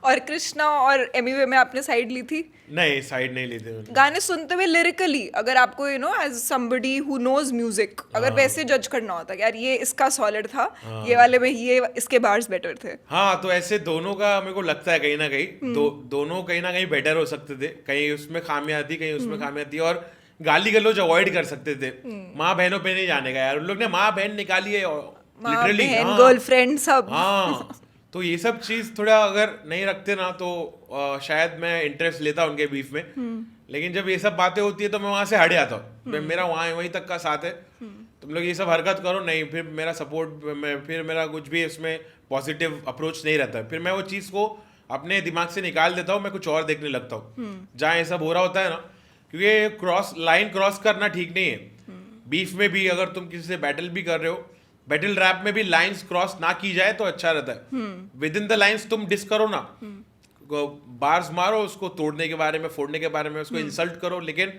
और कृष्णा और एमीवे में आपने साइड ली थी? नहीं, साइड नहीं ली थी मैंने। गाने सुनते हुए लिरिकली, अगर आपको as somebody who knows music, अगर वैसे जज करना होता कि यार ये इसका सॉलिड था, ये वाले में ये इसके बार्स बेटर थे। हाँ, तो ऐसे दोनों का मेरे को लगता है कहीं ना कहीं दोनों कहीं ना कहीं बेटर हो सकते थे, कहीं उसमें खामियां थी, कहीं उसमें खामियां थी, और गाली गलौज अवॉइड कर सकते थे। माँ बहनों पे नहीं जाने का यार, उन लोग ने माँ बहन निकाली है लिटरली, गर्लफ्रेंड सब। हाँ, तो ये सब चीज थोड़ा अगर नहीं रखते ना तो शायद मैं इंटरेस्ट लेता उनके बीफ में। लेकिन जब ये सब बातें होती है तो मैं वहां से हट जाता हूँ, मेरा वहीं तक का साथ है, तुम लोग ये सब हरकत करो नहीं, फिर मेरा सपोर्ट, फिर मेरा कुछ भी इसमें पॉजिटिव अप्रोच नहीं रहता है। फिर मैं वो चीज़ को अपने दिमाग से निकाल देता हूँ, मैं कुछ और देखने लगता हूँ जहाँ ये सब हो रहा होता है ना, क्योंकि लाइन क्रॉस करना ठीक नहीं है। बीफ में भी अगर तुम किसी से बैटल भी कर रहे हो, बैटल रैप में भी लाइंस क्रॉस ना की जाए तो अच्छा रहता है। विद इन द लाइंस तुम डिस करो ना, बार्स मारो, उसको तोड़ने के बारे में, फोड़ने के बारे में, उसको इंसल्ट करो, लेकिन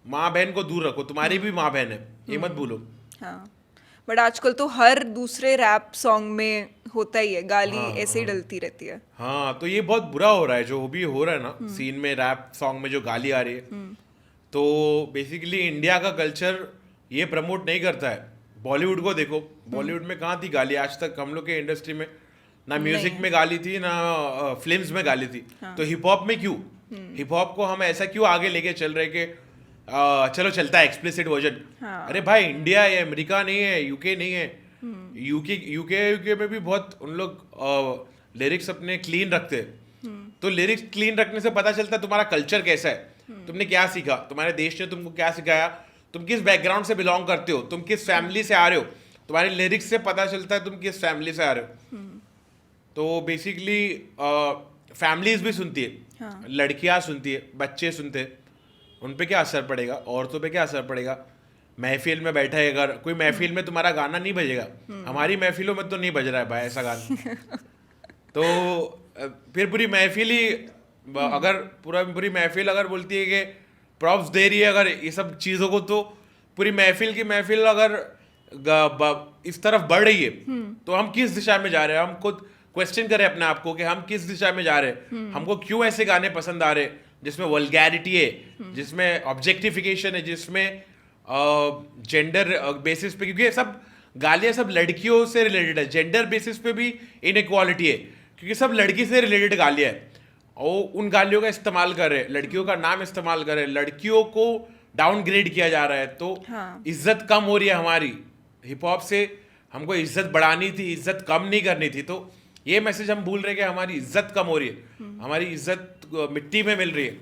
माँ बहन को दूर रखो, तुम्हारी भी माँ बहन है, ये मत भूलो। हाँ, बट आजकल तो हर दूसरे रैप सॉन्ग में होता ही है गाली, ऐसे ही डलती रहती है। हाँ, तो ये बहुत बुरा हो रहा है जो भी हो रहा है ना सीन में, रैप सॉन्ग में जो गाली आ रही है। तो बेसिकली इंडिया का कल्चर ये प्रमोट नहीं करता है। बॉलीवुड को देखो, बॉलीवुड में कहाँ थी गाली आज तक? हम लोग के इंडस्ट्री में ना म्यूजिक में गाली थी, ना फिल्म्स में गाली थी। तो हिप हॉप में क्यों? हिप हॉप को हम ऐसा क्यों आगे लेके चल रहे कि चलो चलता है एक्सप्लिसिट वर्जन। अरे भाई, इंडिया है, अमेरिका नहीं है, यूके नहीं है। यूके में भी बहुत उन लोग लिरिक्स अपने क्लीन रखते हैं। तो लिरिक्स क्लीन रखने से पता चलता है तुम्हारा कल्चर कैसा है, तुमने क्या सीखा, तुम्हारे देश ने तुमको क्या सिखाया, तुम किस बैकग्राउंड से बिलोंग करते हो, तुम किस फैमिली से आ रहे हो। तुम्हारे लिरिक्स से पता चलता है तुम किस फैमिली से आ रहे हो। तो बेसिकली फैमिलीज भी सुनती है, हाँ। लड़कियां सुनती है, बच्चे सुनते हैं, उन पे क्या असर पड़ेगा, औरतों पे क्या असर पड़ेगा। महफिल में बैठा है, अगर कोई महफिल में तुम्हारा गाना नहीं बजेगा, हमारी महफिलों में तो नहीं बज रहा है भाई ऐसा गाना, तो फिर पूरी महफिल ही अगर पूरी महफिल अगर बोलती है कि प्रॉप्स दे रही है अगर ये सब चीज़ों को, तो पूरी महफिल की महफिल अगर इस तरफ बढ़ रही है तो हम किस दिशा में जा रहे हैं। हम खुद क्वेश्चन करें अपने आप को कि हम किस दिशा में जा रहे हैं, हमको क्यों ऐसे गाने पसंद आ रहे हैं जिसमें वल्गैरिटी है, जिसमें ऑब्जेक्टिफिकेशन है, जिसमें जेंडर बेसिस पे, क्योंकि सब गालियाँ सब लड़कियों से रिलेटेड है, जेंडर बेसिस पे भी इनइक्वालिटी है क्योंकि सब लड़की से रिलेटेड गालियाँ है, और उन गालियों का इस्तेमाल कर रहे हैं, लड़कियों का नाम इस्तेमाल कर रहे हैं, लड़कियों को डाउनग्रेड किया जा रहा है, तो हाँ। इज्जत कम हो रही है हमारी। हिप हॉप से हमको इज्जत बढ़ानी थी, इज्जत कम नहीं करनी थी, तो ये मैसेज हम भूल रहे हैं कि हमारी इज्जत कम हो रही है, हमारी इज्जत मिट्टी में मिल रही है,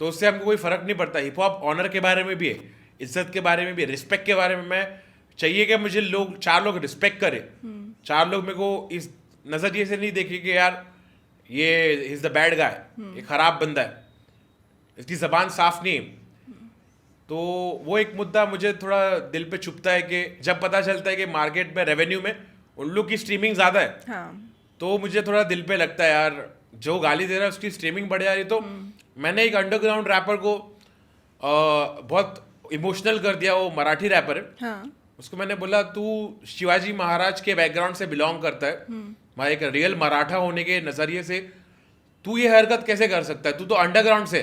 तो उससे हमको कोई फर्क नहीं पड़ता। हिप हॉप ऑनर के बारे में भी है, इज्जत के बारे में भी है, रिस्पेक्ट के बारे में। मैं चाहिए कि मुझे चार लोग रिस्पेक्ट करें, चार लोग मेरे को इस नजरिए से नहीं देखे कि यार ये इज द बैड गाय, ये खराब बंदा है, इसकी जबान साफ नहीं है। तो वो एक मुद्दा मुझे थोड़ा दिल पे चुभता है कि जब पता चलता है कि मार्केट में रेवेन्यू में उन लोग की स्ट्रीमिंग ज्यादा है, हाँ। तो मुझे थोड़ा दिल पे लगता है यार जो गाली दे रहा है उसकी स्ट्रीमिंग बढ़ जा रही। तो मैंने एक अंडरग्राउंड रैपर को बहुत इमोशनल कर दिया, वो मराठी रैपर है, हाँ। उसको मैंने बोला तू शिवाजी महाराज के बैकग्राउंड से बिलोंग करता है, मैं एक रियल मराठा होने के नजरिए से तू ये हरकत कैसे कर सकता है, तू तो अंडरग्राउंड से।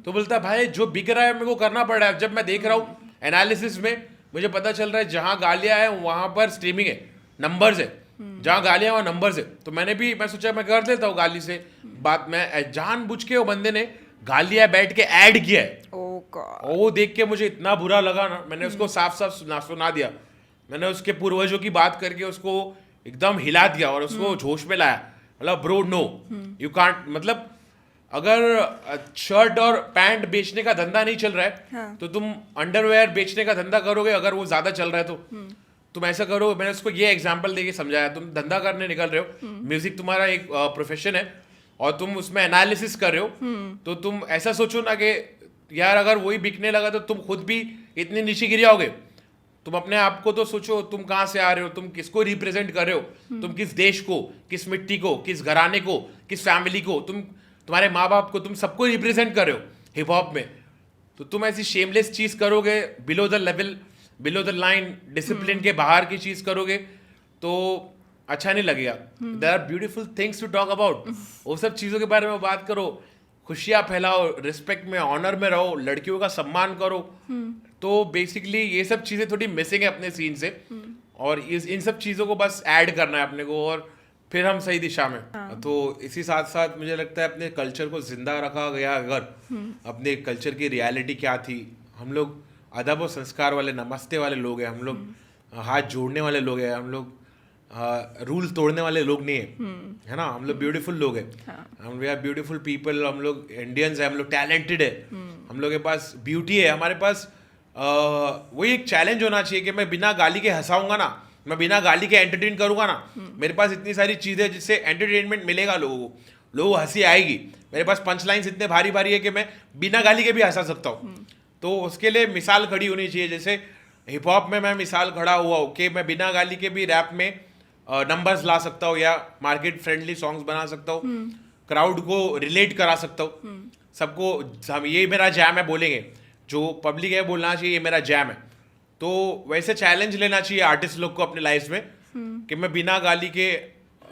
तो बोलता है भाई जो बिक रहा है मेरे को करना पड़ रहा है। जब मैं देख रहा हूँ एनालिसिस में मुझे पता चल रहा है जहां गालियां है वहां पर स्ट्रीमिंग है, नंबर्स है, जहां गालियां वहां नंबर्स है। तो मैं सोचा मैं कर देता हूँ गाली से बात, मैं जानबूझ के वो बंदे ने गालियां बैठ के ऐड किया है, Oh God. और वो देख के मुझे इतना बुरा लगा ना, मैंने उसको साफ साफ सुना दिया। मैंने उसके पूर्वजों की बात करके उसको एकदम हिला दिया और उसको जोश में लाया। मतलब ब्रो नो यू कांट, मतलब अगर शर्ट और पैंट बेचने का धंधा नहीं चल रहा है, हाँ। तो तुम अंडरवेयर बेचने का धंधा करोगे। अगर वो ज्यादा चल रहा है तो तुम ऐसा करो। मैंने उसको ये एग्जांपल देके समझाया, तुम धंधा करने निकल रहे हो, म्यूजिक तुम्हारा एक प्रोफेशन है और तुम उसमें एनालिसिस कर रहे हो, तो तुम ऐसा सोचो ना कि यार अगर वही बिकने लगा तो तुम खुद भी इतने नीचे गिर जाओगे। तुम अपने आप को तो सोचो, तुम कहाँ से आ रहे हो, तुम किसको रिप्रेजेंट कर रहे हो, तुम किस देश को, किस मिट्टी को, किस घराने को, किस फैमिली को, तुम्हारे माँ बाप को, तुम सबको रिप्रेजेंट कर रहे हो हिप हॉप में। तो तुम ऐसी शेमलेस चीज करोगे, below the level, below the line, discipline के बाहर की चीज करोगे तो अच्छा नहीं लगेगा। There are beautiful things to talk about, वो सब चीजों के बारे में बात करो, खुशियां फैलाओ, रिस्पेक्ट में, ऑनर में रहो, लड़कियों का सम्मान करो। तो बेसिकली ये सब चीजें थोड़ी मिसिंग है अपने सीन से, और इन सब चीजों को बस ऐड करना है अपने को, और फिर हम सही दिशा में। तो इसी साथ साथ मुझे लगता है अपने कल्चर को जिंदा रखा गया। अगर अपने कल्चर की रियलिटी क्या थी, हम लोग अदब और संस्कार वाले, नमस्ते वाले लोग हैं, हम लोग हाथ जोड़ने वाले लोग हैं, हम लोग रूल तोड़ने वाले लोग नहीं है ना, हम लोग ब्यूटीफुल लोग हैं, हम वी आर ब्यूटीफुल पीपल, हम लोग इंडियंस हैं, हम लोग टैलेंटेड है, हम लोग के पास ब्यूटी है, हमारे पास वही एक चैलेंज होना चाहिए कि मैं बिना गाली के हंसाऊंगा ना, मैं बिना गाली के एंटरटेन करूंगा ना, मेरे पास इतनी सारी चीज़ें जिससे एंटरटेनमेंट मिलेगा लोगों को, लोगों को हंसी आएगी, मेरे पास पंच लाइन्स इतने भारी भारी है कि मैं बिना गाली के भी हंसा सकता हूँ। तो उसके लिए मिसाल खड़ी होनी चाहिए। जैसे हिप हॉप में मैं मिसाल खड़ा हुआ हूँ कि मैं बिना गाली के भी रैप में नंबर्स ला सकता हूँ या मार्केट फ्रेंडली सॉन्ग्स बना सकता हूँ, क्राउड को रिलेट करा सकता हूँ, सबको हम ये मेरा जैम है बोलेंगे, जो पब्लिक है बोलना चाहिए ये मेरा जैम है। तो वैसे चैलेंज लेना चाहिए आर्टिस्ट लोग को अपने लाइफ में कि मैं बिना गाली के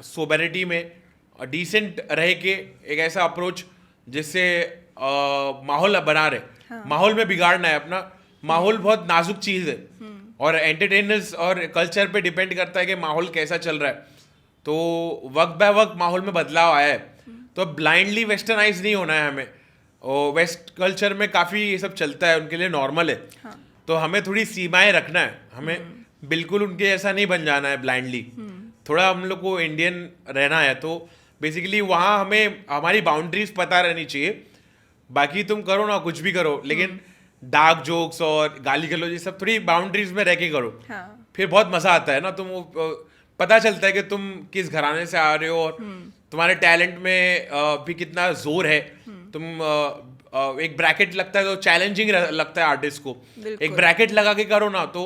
सोबरिटी में डिसेंट रह के एक ऐसा अप्रोच जिससे माहौल बना रहे। माहौल में बिगाड़ना है अपना, माहौल बहुत नाजुक चीज़ है और एंटरटेनर्स और कल्चर पे डिपेंड करता है कि माहौल कैसा चल रहा है। तो वक्त बाय वक्त माहौल में बदलाव आया है, तो ब्लाइंडली वेस्टर्नाइज नहीं होना है हमें। और वेस्ट कल्चर में काफ़ी ये सब चलता है, उनके लिए नॉर्मल है। हाँ। तो हमें थोड़ी सीमाएं रखना है, हमें बिल्कुल उनके जैसा नहीं बन जाना है ब्लाइंडली। थोड़ा हम लोग को इंडियन रहना है, तो बेसिकली वहाँ हमें हमारी बाउंड्रीज पता रहनी चाहिए। बाकी तुम करो ना कुछ भी करो, लेकिन डार्क जोक्स और गाली गलौज ये सब थोड़ी बाउंड्रीज में रह के करो। हाँ। फिर बहुत मजा आता है ना। तुम वो पता चलता है कि तुम किस घराने से आ रहे हो और तुम्हारे टैलेंट में भी कितना जोर है। तुम एक ब्रैकेट लगता है तो चैलेंजिंग लगता है आर्टिस्ट को। बिल्कुल। एक ब्रैकेट लगा के करो ना तो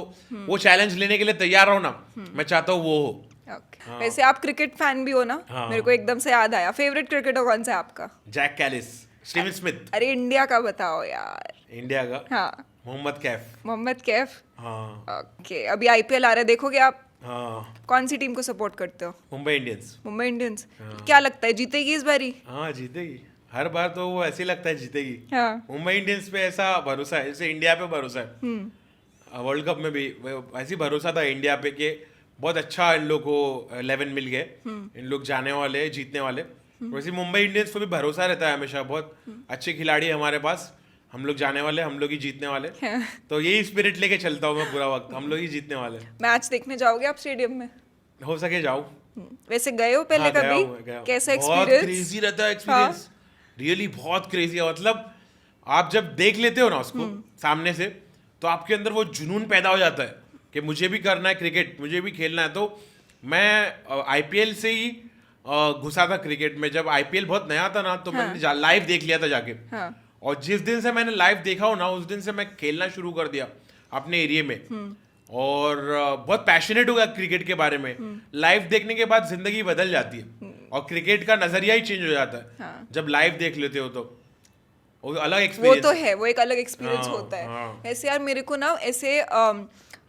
वो चैलेंज लेने के लिए तैयार रहो ना। मैं चाहता हूँ वो हो। Okay. वैसे आप क्रिकेट फैन भी हो ना? हाँ। मेरे को एकदम से याद आया, फेवरेट क्रिकेटर कौन सा है आपका? Jacques Kallis, Steven Smith. अरे इंडिया का बताओ यार। इंडिया का हाँ, मोहम्मद कैफ। मोहम्मद कैफ। हाँ ओके, अभी आईपीएल आ रहा है, देखोगे आप? हाँ। कौन सी टीम को सपोर्ट करते हो? मुंबई इंडियंस। मुंबई इंडियंस। क्या लगता है जीतेगी इस बारी? हाँ जीतेगी, हर बार तो वो ऐसे ही लगता है जीतेगी। हाँ। मुंबई इंडियंस पे ऐसा भरोसा है जैसे इंडिया पे भरोसा है। वर्ल्ड कप में भी ऐसे ही भरोसा था इंडिया पे कि बहुत अच्छा इन लोग को 11 मिल गए, इन लोग जाने वाले जीतने वाले। वैसे मुंबई इंडियंस को भी भरोसा रहता है हमेशा, बहुत अच्छे खिलाड़ी है हमारे पास, हम लोग जाने वाले, हम लोग ही जीतने वाले। तो यही स्पिरिट लेके चलता हूँ मैं पूरा वक्त, हम लोग ही जीतने वाले। मैच देखने जाओगे आप स्टेडियम में? हो सके जाओ। वैसे गए हो पहले हाँ, गया कभी? हूँ, गया हूँ। कैसा बहुत एक्सपीरियंस? क्रेजी रहता है एक्सपीरियंस, रियली बहुत क्रेजी है। मतलब आप जब देख लेते हो ना उसको सामने से तो आपके अंदर वो जुनून पैदा हो जाता है कि मुझे भी करना है क्रिकेट, मुझे भी खेलना है। तो मैं आईपीएल से ही घुसा था क्रिकेट में। जब आईपीएल बहुत नया था ना तो मैंने लाइव देख लिया था जाके। हाँ। और जिस दिन से मैंने लाइव देखा हो ना उस दिन से मैं खेलना शुरू कर दिया अपने एरिया में। और बहुत पैशनेट हो गया क्रिकेट के बारे में। लाइव देखने के बाद जिंदगी बदल जाती है और क्रिकेट का नजरिया ही चेंज हो जाता है। हाँ। जब लाइव देख लेते हो तो वो अलग वो एक्सपीरियंस। तो है, वो एक अलग एक्सपीरियंस हाँ, होता है। हाँ। ऐसे यार मेरे को ना ऐसे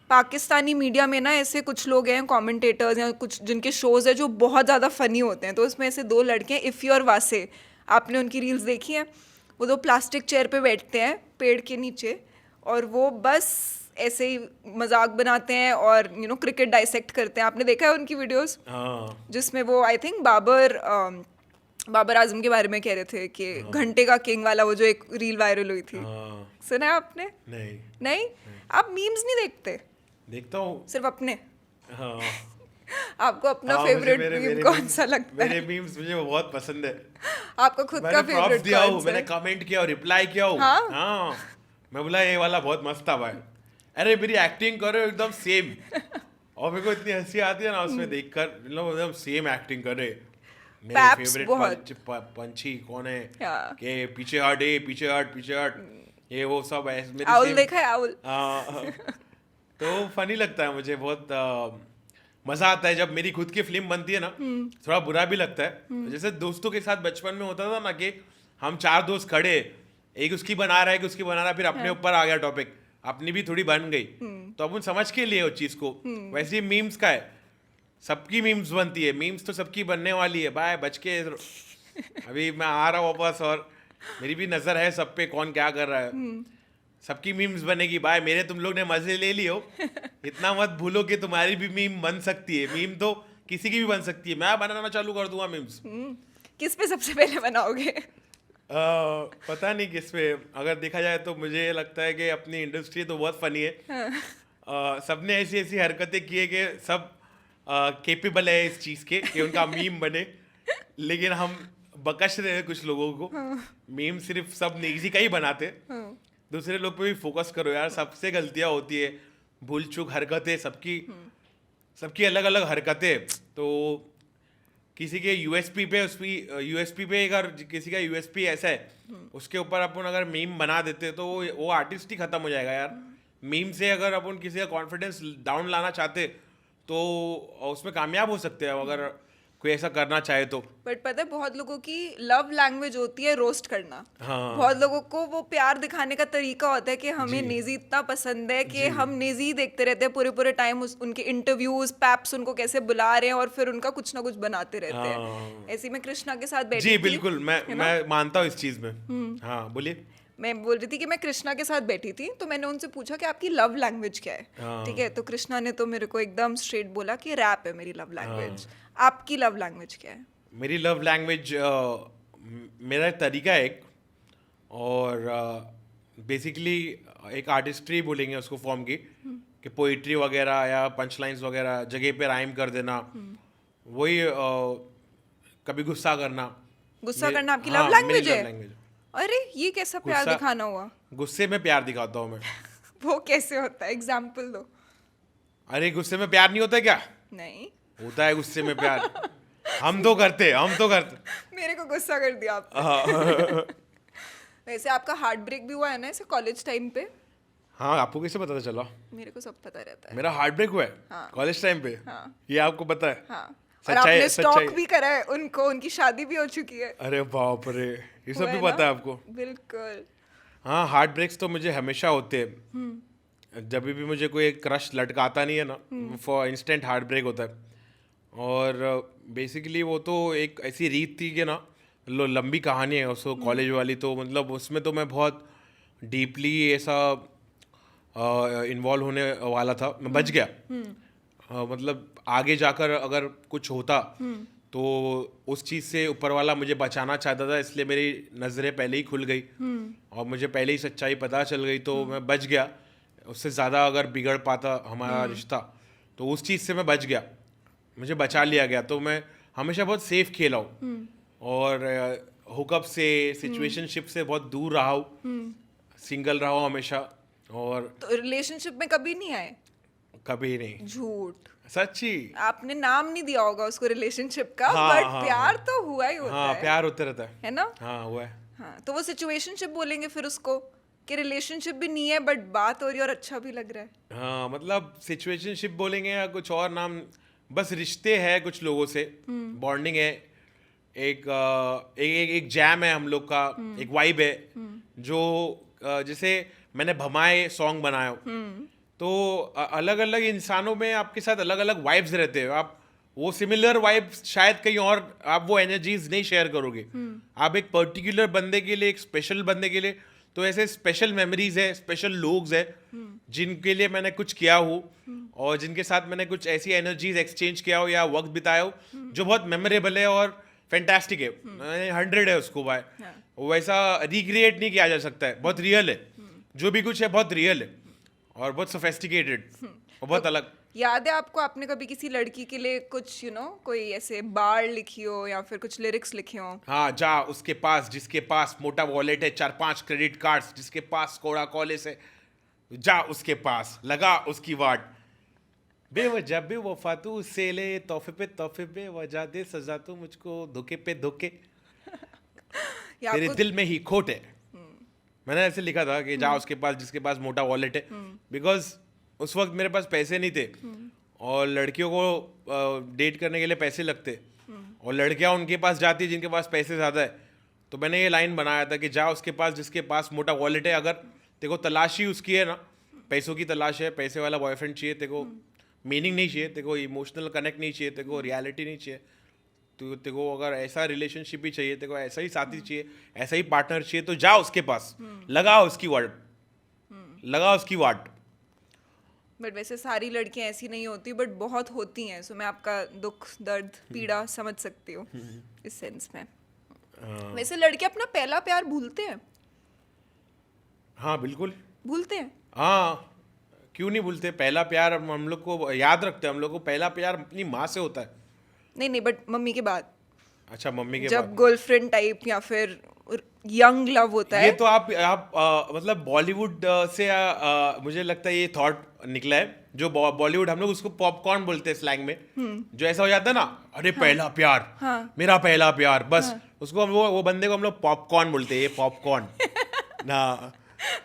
पाकिस्तानी मीडिया में ना ऐसे कुछ लोग हैं कमेंटेटर्स या कुछ जिनके शोज है जो बहुत ज़्यादा फनी होते हैं। तो उसमें ऐसे दो लड़के हैं, इफ़ी और वासे, आपने उनकी रील्स देखी हैं? वो दो प्लास्टिक चेयर पे बैठते हैं पेड़ के नीचे और वो बस ऐसे ही मजाक बनाते हैं और क्रिकेट डाइसेक्ट करते हैं। आपने देखा है उनकी वीडियोस? हाँ जिसमें वो आई थिंक बाबर आजम के बारे में कह रहे थे कि घंटे का किंग वाला, वो जो एक रील वायरल हुई थी। हाँ। सुना है आपने? नहीं? आप मीम्स नहीं देखते? देखता हूँ। सिर्फ अपने? हाँ आपको अपना हाँ, फेवरेट मेरे मीम कौन सा लगता है? मेरे मीम्स मुझे बहुत पसंद है। आपका खुद का मैंने प्रॉप्स फेवरेट दिया कौन हूँ, सा मैंने है? कमेंट किया और रिप्लाई किया हूँ। हाँ? हाँ मैं बोला ये वाला बहुत मस्त था भाई, अरे मेरी एक्टिंग करो एकदम सेम। और मेरे को इतनी हंसी आती है ना उसमें देखकर, लोग एकदम सेम एक्टिंग कर रहे। मेरे Paps फेवरेट बहुत। पंछी कौन है हाँ। कि पीछे हट, पीछे हट, पीछे हट, ये वो सब है मेरी आउल same- देखा है? आउल? हाँ, तो फनी लगता है मुझे बहुत। मजा आता है जब मेरी खुद की फिल्म बनती है ना। थोड़ा बुरा भी लगता है, जैसे दोस्तों के साथ बचपन में होता था ना कि हम 4 दोस्त खड़े, एक उसकी बना रहा है, एक उसकी बना रहा है, फिर अपने ऊपर आ गया टॉपिक, अपनी भी थोड़ी बन गई तो अपन समझ के लिए उस चीज को। वैसे ही मीम्स का है, सबकी मीम्स बनती है, मीम्स तो सबकी बनने वाली है भाई, बच के। अभी मैं आ रहा हूँ वापस और मेरी भी नजर है सब पे कौन क्या कर रहा है। सबकी मीम्स बनेगी भाई, मेरे तुम लोग ने मजे ले लियो, इतना मत भूलो कि तुम्हारी भी मीम बन सकती है। मीम तो किसी की भी बन सकती है, मैं बनाना चालू कर दूंगा मीम्स। किस पे सबसे पहले बनाओगे? पता नहीं किस पे, अगर देखा जाए तो मुझे लगता है कि अपनी इंडस्ट्री तो बहुत फनी है। सबने ऐसी ऐसी हरकतें की है कि सब केपेबल है इस चीज़ के कि उनका मीम बने, लेकिन हम बकश रहे हैं कुछ लोगों को। मीम सिर्फ सब निजी का ही बनाते, दूसरे लोग पे भी फोकस करो यार, सबसे गलतियां होती है, भूल चूक हरकतें सबकी अलग अलग हरकतें। तो किसी के यूएसपी पे अगर किसी का यूएसपी ऐसा है उसके ऊपर अपन अगर मीम बना देते तो वो आर्टिस्ट ही खत्म हो जाएगा यार। मीम से अगर अपन किसी का कॉन्फिडेंस डाउन लाना चाहते तो उसमें कामयाब हो सकते हैं अगर कोई ऐसा करना चाहे तो। बट पता है बहुत लोगों की लव लैंग्वेज होती है रोस्ट करना। हाँ। बहुत लोगों को वो प्यार दिखाने का तरीका होता है कि हमें नेजी इतना पसंद है कि हम नेजी ही देखते रहते हैं पूरे पूरे टाइम, उनके इंटरव्यूज पैप्स उनको कैसे बुला रहे हैं और फिर उनका कुछ ना कुछ बनाते रहते हैं। ऐसे मैं कृष्णा के साथ बैठी जी थी। बिल्कुल, मैं मानता हूँ इस चीज में। हाँ बोलिए। मैं बोल रही थी कि मैं कृष्णा के साथ बैठी थी तो मैंने उनसे पूछा कि आपकी लव लैंग्वेज क्या है। ठीक है, तो कृष्णा ने तो मेरे को एकदम स्ट्रेट बोला कि रैप है मेरी लव लैंग्वेज। आपकी लव लैंग्वेज क्या है? मेरी लव लैंग्वेज मेरा तरीका है एक, और बेसिकली एक आर्टिस्ट्री बोलेंगे उसको फॉर्म की, कि पोइट्री वगैरह या पंच लाइन्स वगैरह जगह पे राइम कर देना, वही कभी गुस्सा करना। गुस्सा करना आपकी हाँ, लव लैंग्वेज मेरी है? love language। अरे ये कैसा प्यार गुस्सा- दिखाना हुआ? गुस्से में प्यार दिखाता हूँ मैं। वो कैसे होता है, एग्जाम्पल दो। अरे गुस्से में प्यार नहीं होता क्या? नहीं, होता है गुस्से में प्यार। हम तो करते। मेरे को गुस्सा कर दिया आपने। हाँ। वैसे आपका हार्ट ब्रेक भी हुआ है ना ऐसे कॉलेज टाइम पे? हाँ, आपको कैसे पता चला? मेरे को सब पता रहता है। मेरा हार्ट ब्रेक हुआ है हाँ। कॉलेज टाइम पे? हाँ। ये आपको पता है? हाँ। और सच्चाई आपने स्टॉक सच्चाई। भी करा है उनको, उनकी शादी भी हो चुकी है। अरे बाप रे, ये सब हुआ भी है पता ना? है आपको? बिल्कुल। हाँ, हार्ट ब्रेक्स तो मुझे हमेशा होते हैं। जब भी मुझे कोई एक क्रश लटकाता नहीं है ना, फॉर इंस्टेंट हार्ट ब्रेक होता है। और बेसिकली वो तो एक ऐसी रीत थी कि ना, लंबी कहानी है उसको कॉलेज वाली, तो मतलब उसमें तो मैं बहुत डीपली ऐसा इन्वॉल्व होने वाला था। मैं बच गया। मतलब आगे जाकर अगर कुछ होता तो उस चीज़ से ऊपर वाला मुझे बचाना चाहता था, इसलिए मेरी नज़रें पहले ही खुल गई और मुझे पहले ही सच्चाई पता चल गई, तो मैं बच गया। उससे ज़्यादा अगर बिगड़ पाता हमारा रिश्ता तो उस चीज़ से मैं बच गया, मुझे बचा लिया गया। तो मैं हमेशा बहुत सेफ खेला हूँ और हुकअप से, सिचुएशनशिप से बहुत दूर रहा हूँ, सिंगल रहा हूँ हमेशा। और तो रिलेशनशिप में कभी नहीं आए? कभी नहीं। झूठ। सच्ची। आपने नाम नहीं दिया होगा उसको रिलेशनशिप का, हाँ, बट हाँ, प्यार हाँ। तो हुआ ही होता हाँ, है। प्यार होते रहता है ना? हाँ, हुआ है। हाँ, तो वो सिचुएशनशिप बोलेंगे फिर उसको, कि रिलेशनशिप भी नहीं है बट बात हो रही है और अच्छा भी लग रहा है। हाँ, मतलब सिचुएशनशिप बोलेंगे या कुछ और नाम, बस रिश्ते हैं कुछ लोगों से, बॉन्डिंग है, एक जैम है हम लोग का, एक वाइब है जो जैसे मैंने भमाए सॉन्ग बनाया हो, तो अलग अलग इंसानों में आपके साथ अलग अलग वाइब्स रहते हैं। आप वो सिमिलर वाइब्स शायद कहीं और आप वो एनर्जीज नहीं शेयर करोगे। आप एक पर्टिकुलर बंदे के लिए, एक स्पेशल बंदे के लिए, तो ऐसे स्पेशल मेमोरीज है, स्पेशल लोग है जिनके लिए मैंने कुछ किया हो और जिनके साथ मैंने कुछ ऐसी एनर्जीज एक्सचेंज किया हो या वक्त बिताया हो जो बहुत मेमोरेबल है और फैंटास्टिक है। 100 है उसको भाई, वैसा रिक्रिएट नहीं किया जा सकता है, बहुत रियल है। जो भी कुछ है बहुत रियल है और बहुत सोफेस्टिकेटेड और बहुत अलग। याद है आपको, आपने कभी किसी लड़की के लिए कुछ कोई ऐसे बार लिखी हो या फिर कुछ लिरिक्स लिखे हो? हाँ, जा उसके पास जिसके पास मोटा वॉलेट है, 4-5 क्रेडिट कार्ड्स, जिसके पास कोड़ा कॉलेज है, जा उसके पास, लगा उसकी वाट, बेवजह बेवफा तू उससे ले तोहफे बेवजह दे सजा तू मुझको धोखे पे धोखे, या तेरे आपको दिल में ही खोट है। मैंने ऐसे लिखा था कि जा उसके पास जिसके पास मोटा वॉलेट है, बिकॉज उस वक्त मेरे पास पैसे नहीं थे और लड़कियों को डेट करने के लिए पैसे लगते और लड़कियां उनके पास जाती जिनके पास पैसे ज़्यादा है। तो मैंने ये लाइन बनाया था कि जा उसके पास जिसके पास मोटा वॉलेट है, अगर तेरे को तलाश ही उसकी है ना, पैसों की तलाश है, पैसे वाला बॉयफ्रेंड चाहिए तेरे को, मीनिंग नहीं चाहिए तेरे को, इमोशनल कनेक्ट नहीं चाहिए तेरे को, रियलिटी नहीं चाहिए, तो तेरे को अगर ऐसा रिलेशनशिप ही चाहिए, तेरे को ऐसा ही साथी चाहिए, ऐसा ही पार्टनर चाहिए, तो जा उसके पास, लगा उसकी वाट। बट वैसे सारी लड़कियां ऐसी नहीं होती, बट बहुत होती हैं, सो मैं आपका दुख दर्द पीड़ा समझ सकती हूँ इस सेंस में। वैसे लड़के अपना पहला प्यार भूलते हैं? हाँ, बिल्कुल भूलते हैं। हाँ, क्यों नहीं भूलते? पहला प्यार हम लोग को याद रखते हैं, हम लोग को पहला प्यार अपनी माँ से होता है। नहीं, बट मम्मी के बाद। अच्छा, मम्मी के जब बाद गर्लफ्रेंड टाइप या फिर यंग लव होता ये है। तो आप मतलब बॉलीवुड से मुझे लगता है ये थॉट निकला है, जो बॉलीवुड हम लोग उसको पॉपकॉर्न बोलते हैं स्लैंग में, जो ऐसा हो जाता है ना, अरे पहला प्यार, मेरा पहला प्यार, बस उसको हम वो बंदे को हम लोग पॉपकॉर्न बोलते हैं, ये पॉपकॉर्न ना,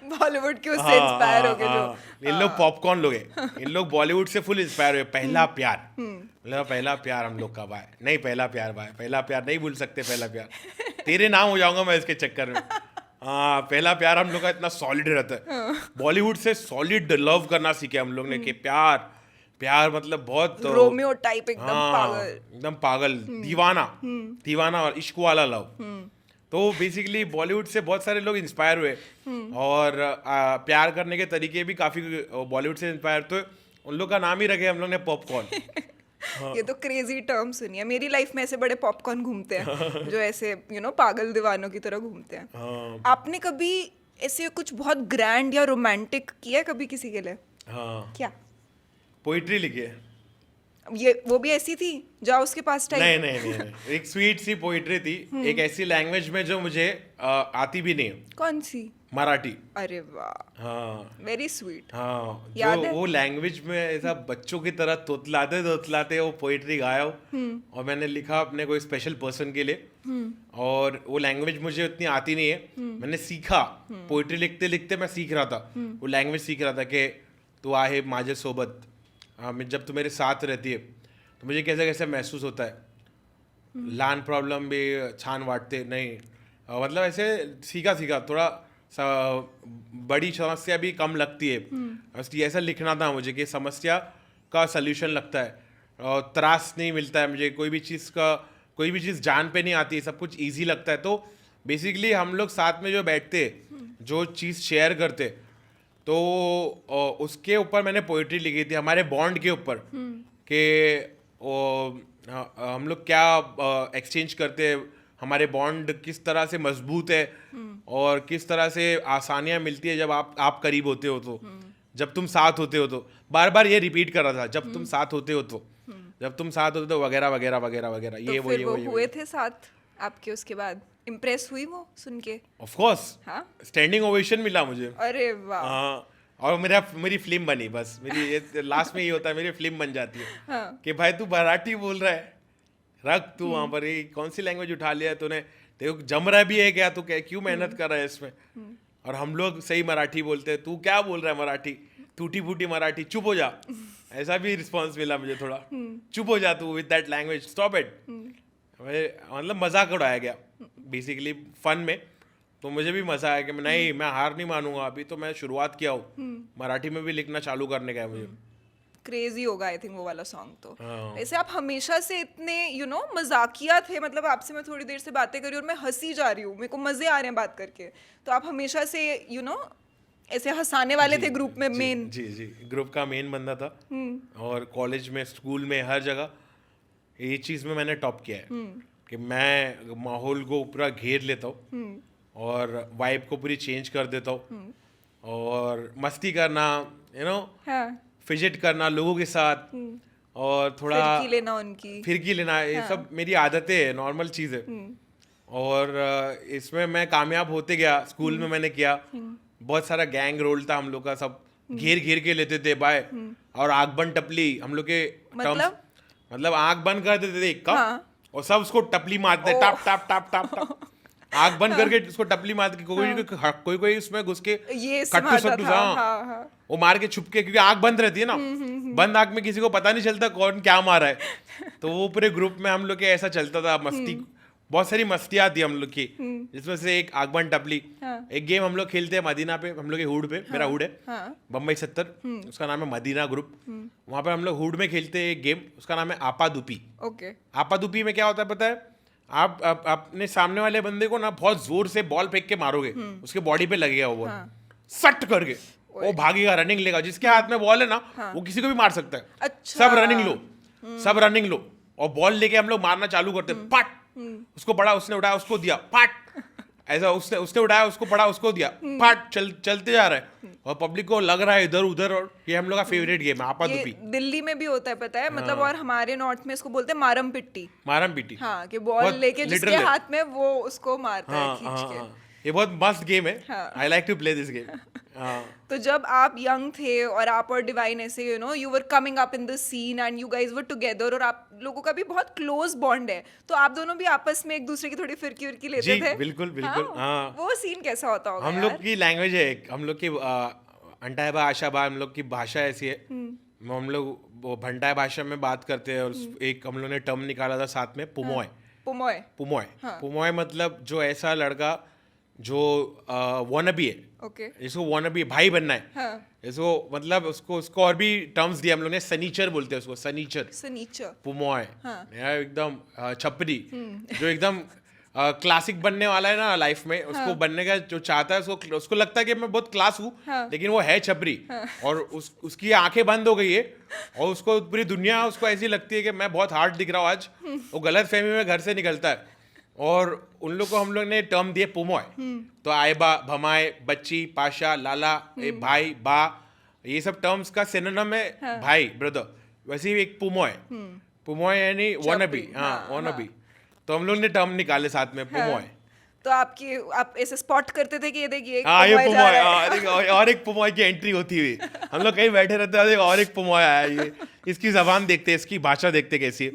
बॉलीवुड के उससे इंस्पायर हो गए जो। इन लोग पॉपकॉर्न लोग हैं, इन लोग बॉलीवुड से फुल इंस्पायर हुए। पहला प्यार, मतलब पहला प्यार हम लोग का भाई, नहीं पहला प्यार भाई, पहला प्यार नहीं भूल सकते, पहला प्यार तेरे नाम हो जाऊंगा मैं इसके चक्कर में। हाँ, पहला प्यार हम लोग का इतना सॉलिड रहता है, बॉलीवुड से सॉलिड लव करना सीखे हम लोग ने, कि प्यार मतलब बहुत रोमियो टाइप एकदम पागल, एकदम पागल, दीवाना और इश्क वाला लव। तो बेसिकली बॉलीवुड से बहुत सारे लोग इंस्पायर हुए और प्यार करने के तरीके भी काफी बॉलीवुड से इंस्पायर, तो उन लोग का नाम ही रखे हम लोग ने पॉपकॉर्न। ये तो क्रेजी टर्म सुनिए। मेरी लाइफ में ऐसे बड़े पॉपकॉर्न घूमते हैं जो ऐसे पागल दीवानों की तरह घूमते हैं। आपने कभी ऐसे कुछ बहुत ग्रैंड या रोमांटिक किया है कभी किसी के लिए? हाँ, क्या? पोइट्री लिखी है। ये वो भी ऐसी थी जाओ उसके पास टाइम? नहीं, एक स्वीट सी पोइट्री थी, एक ऐसी लैंग्वेज में जो मुझे आती भी नहीं है। कौन सी? मराठी। अरे वाह, हाँ वेरी स्वीट। हाँ, याद जो है? वो लैंग्वेज में ऐसा बच्चों की तरह तोतलाते तोतलाते वो पोइट्री गाया हो, और मैंने लिखा अपने कोई स्पेशल पर्सन के लिए। और वो लैंग्वेज मुझे उतनी आती नहीं है, मैंने सीखा पोइट्री लिखते लिखते, मैं सीख रहा था वो लैंग्वेज, सीख रहा था कि तू आहे माझे सोबत, जब तू मेरे साथ रहती है तो मुझे कैसे कैसे महसूस होता है, लहान प्रॉब्लम भी छान वाटते नहीं, मतलब ऐसे सीखा सीखा थोड़ा सा, बड़ी समस्या भी कम लगती है। बस ये ऐसा लिखना था मुझे कि समस्या का सल्यूशन लगता है, और त्रास नहीं मिलता है मुझे, कोई भी चीज़ जान पे नहीं आती है, सब कुछ इजी लगता है। तो बेसिकली हम लोग साथ में जो बैठते, जो चीज़ शेयर करते, तो उसके ऊपर मैंने पोइट्री लिखी थी, हमारे बॉन्ड के ऊपर, कि हम लोग क्या एक्सचेंज करते हैं, हमारे बॉन्ड किस तरह से मजबूत है, और किस तरह से आसानियां मिलती है जब आप करीब होते हो, तो जब तुम साथ होते हो। तो बार बार ये रिपीट कर रहा था, जब तुम साथ होते हो तो, जब तुम साथ होते हो, वगैरह वगैरह वगैरह वगैरह, तो ये फिर वो ये हुए थे साथ आपके, उसके बाद इम्प्रेस हुई वो सुन के? ऑफ कोर्स, हाँ, स्टैंडिंग ओवेशन मिला मुझे। अरे वाह। हाँ, और मेरी फिल्म बनी, बस मेरी ये लास्ट में ये होता है, मेरी फिल्म बन जाती है। हाँ। कि भाई तू मराठी बोल रहा है, रख तू वहां पर, ये कौन सी लैंग्वेज उठा लिया तूने, तेरे को जम रहा भी है क्या, तू क्यों मेहनत कर रहा है इसमें। और हम लोग सही मराठी बोलते हैं, तू क्या बोल रहा है मराठी, टूटी फूटी मराठी, चुप हो जा। ऐसा भी रिस्पॉन्स मिला मुझे थोड़ा, चुप हो जा तू with that language, stop it. मतलब मजाक उड़ाया गया बेसिकली फन में, तो मुझे भी मजा आया कि मैं हार नहीं मानूंगा, अभी तो मैं शुरुआत किया हूँ, मराठी में भी लिखना चालू करने का है मुझे। क्रेजी होगा आई थिंक वो वाला सॉन्ग तो। हाँ। वैसे आप हमेशा से इतने मजाकिया थे, मतलब आपसे मैं थोड़ी देर से बातें कर रही हूँ और मैं हंसी जा रही हूँ, मेरे को मजे आ रहे हैं बात करके। तो आप हमेशा से ऐसे हंसाने वाले थे ग्रुप में, मेन? जी जी, ग्रुप का मेन बंदा था, और कॉलेज में, स्कूल में, हर जगह ये चीज़ में मैंने टॉप किया है कि मैं माहौल को पूरा घेर लेता हूँ, और वाइब को पूरी चेंज कर देता हूँ, और मस्ती करना, हाँ, फिजिट करना लोगों के साथ, और थोड़ा फिरकी लेना, ये सब मेरी आदतें है, नॉर्मल चीज़ है। और इसमें मैं कामयाब होते गया। स्कूल में मैंने किया, बहुत सारा गैंग रोल था हम लोग का, सब घेर घेर के लेते थे बाय, और आंख बंद टपली हम लोग के मतलब आंख बंद कर देते थे एक का, और सब उसको टपली मारते, टप टप टप टप टप, आंख बंद करके उसको टपली मार के, कोई उसमें घुस के कट्टू सट्टू, हाँ, वो मार के छुप के, क्योंकि आंख बंद रहती है ना, बंद आंख में किसी को पता नहीं चलता कौन क्या मारा है। तो वो पूरे ग्रुप में हम लोग के ऐसा चलता था, मस्ती, बहुत सारी मस्तियाँ थी हम लोग की, जिसमें से एक आंख बंद टपली। एक गेम हम लोग खेलते हैं मदीना पे, हम लोग के हुड पे, मेरा हुड है बम्बई 70, उसका नाम है मदीना ग्रुप। वहाँ पे हम लोग हुड में खेलते हैं एक गेम, उसका नाम है आपा दुपी। आपा दुपी में क्या होता है पता है, आप अपने सामने वाले बंदे को ना बहुत जोर से बॉल फेंक के मारोगे, उसके बॉडी पे लगेगा वो बॉल, सट करके वो भागेगा, रनिंग लेगा, जिसके हाथ में बॉल है ना, वो किसी को भी मार सकता है। अच्छा। सब रनिंग लो, और बॉल लेके हम लोग मारना चालू करते, पट, उसको पड़ा, उसने उठाया, उसको दिया, पट, ऐसा उसने उठाया, उसको पड़ा, उसको दिया, पट, चलते जा रहा है, और पब्लिक को लग रहा है इधर उधर। और ये हम लोग का फेवरेट गेम है आपा दुपी। दिल्ली में भी होता है पता है, मतलब, और हमारे नॉर्थ में इसको बोलते हैं मारम पिट्टी। हाँ, कि बॉल लेके जिसके हाथ में वो उसको मारता है खींच के। ये बहुत मस्त गेम है, I like to play this game. तो जब आप यंग थे और आप और डिवाइन ऐसे you were coming up in the scene and you guys were together, और आप लोगों का भी बहुत क्लोज बॉन्ड है, तो आप दोनों भी आपस में एक दूसरे की थोड़ी फिरकी लेते थे? बिल्कुल। हाँ? वो सीन कैसा होता होगा? हम लोग की लैंग्वेज है, हम लोग की अंटाइबा आशाबा, हम लोग की भाषा ऐसी है, हम लोग वो भंटाई भाषा में बात करते हैं। और एक हम लोग ने टर्म निकाला था साथ में, पुमोय, मतलब जो ऐसा लड़का जो वानबी है, जिसको वानबी भाई बनना है, इसको मतलब उसको और भी टर्म्स दिया हम लोग ने, सनीचर बोलते हैं उसको, सनीचर, पुमोय, एकदम छपरी, जो एकदम क्लासिक बनने वाला है ना लाइफ में, उसको बनने का जो चाहता है, उसको लगता है कि मैं बहुत क्लास हूँ, लेकिन वो है छपरी, और उसकी आंखें बंद हो गई है, और उसको पूरी दुनिया उसको ऐसी लगती है कि मैं बहुत हार्ड दिख रहा हूँ आज, वो गलत फहमी में घर से निकलता है। और उन लोग को हम लोग ने टर्म दिए पुमोय, तो आयबा, भमाए, बच्ची, पाशा, लाला, भाई, बा, ये सब टर्म्स का सिनोनिम है भाई, ब्रदर। वैसे ही एक पुमोय यानी वानबी, वानबी, तो हम लोग ने टर्म निकाले साथ में, पुमोय। तो आप ऐसे स्पॉट करते थे कि ये देखिए एक हाँ ये पुमॉय जा पुमॉय, रहा हाँ, है। देख, और एक पुमॉय की एंट्री होती हुई, हम लोग कहीं बैठे रहते हैं, और एक पुमॉय आया, ये इसकी जबान देखते, इसकी भाषा देखते कैसी है।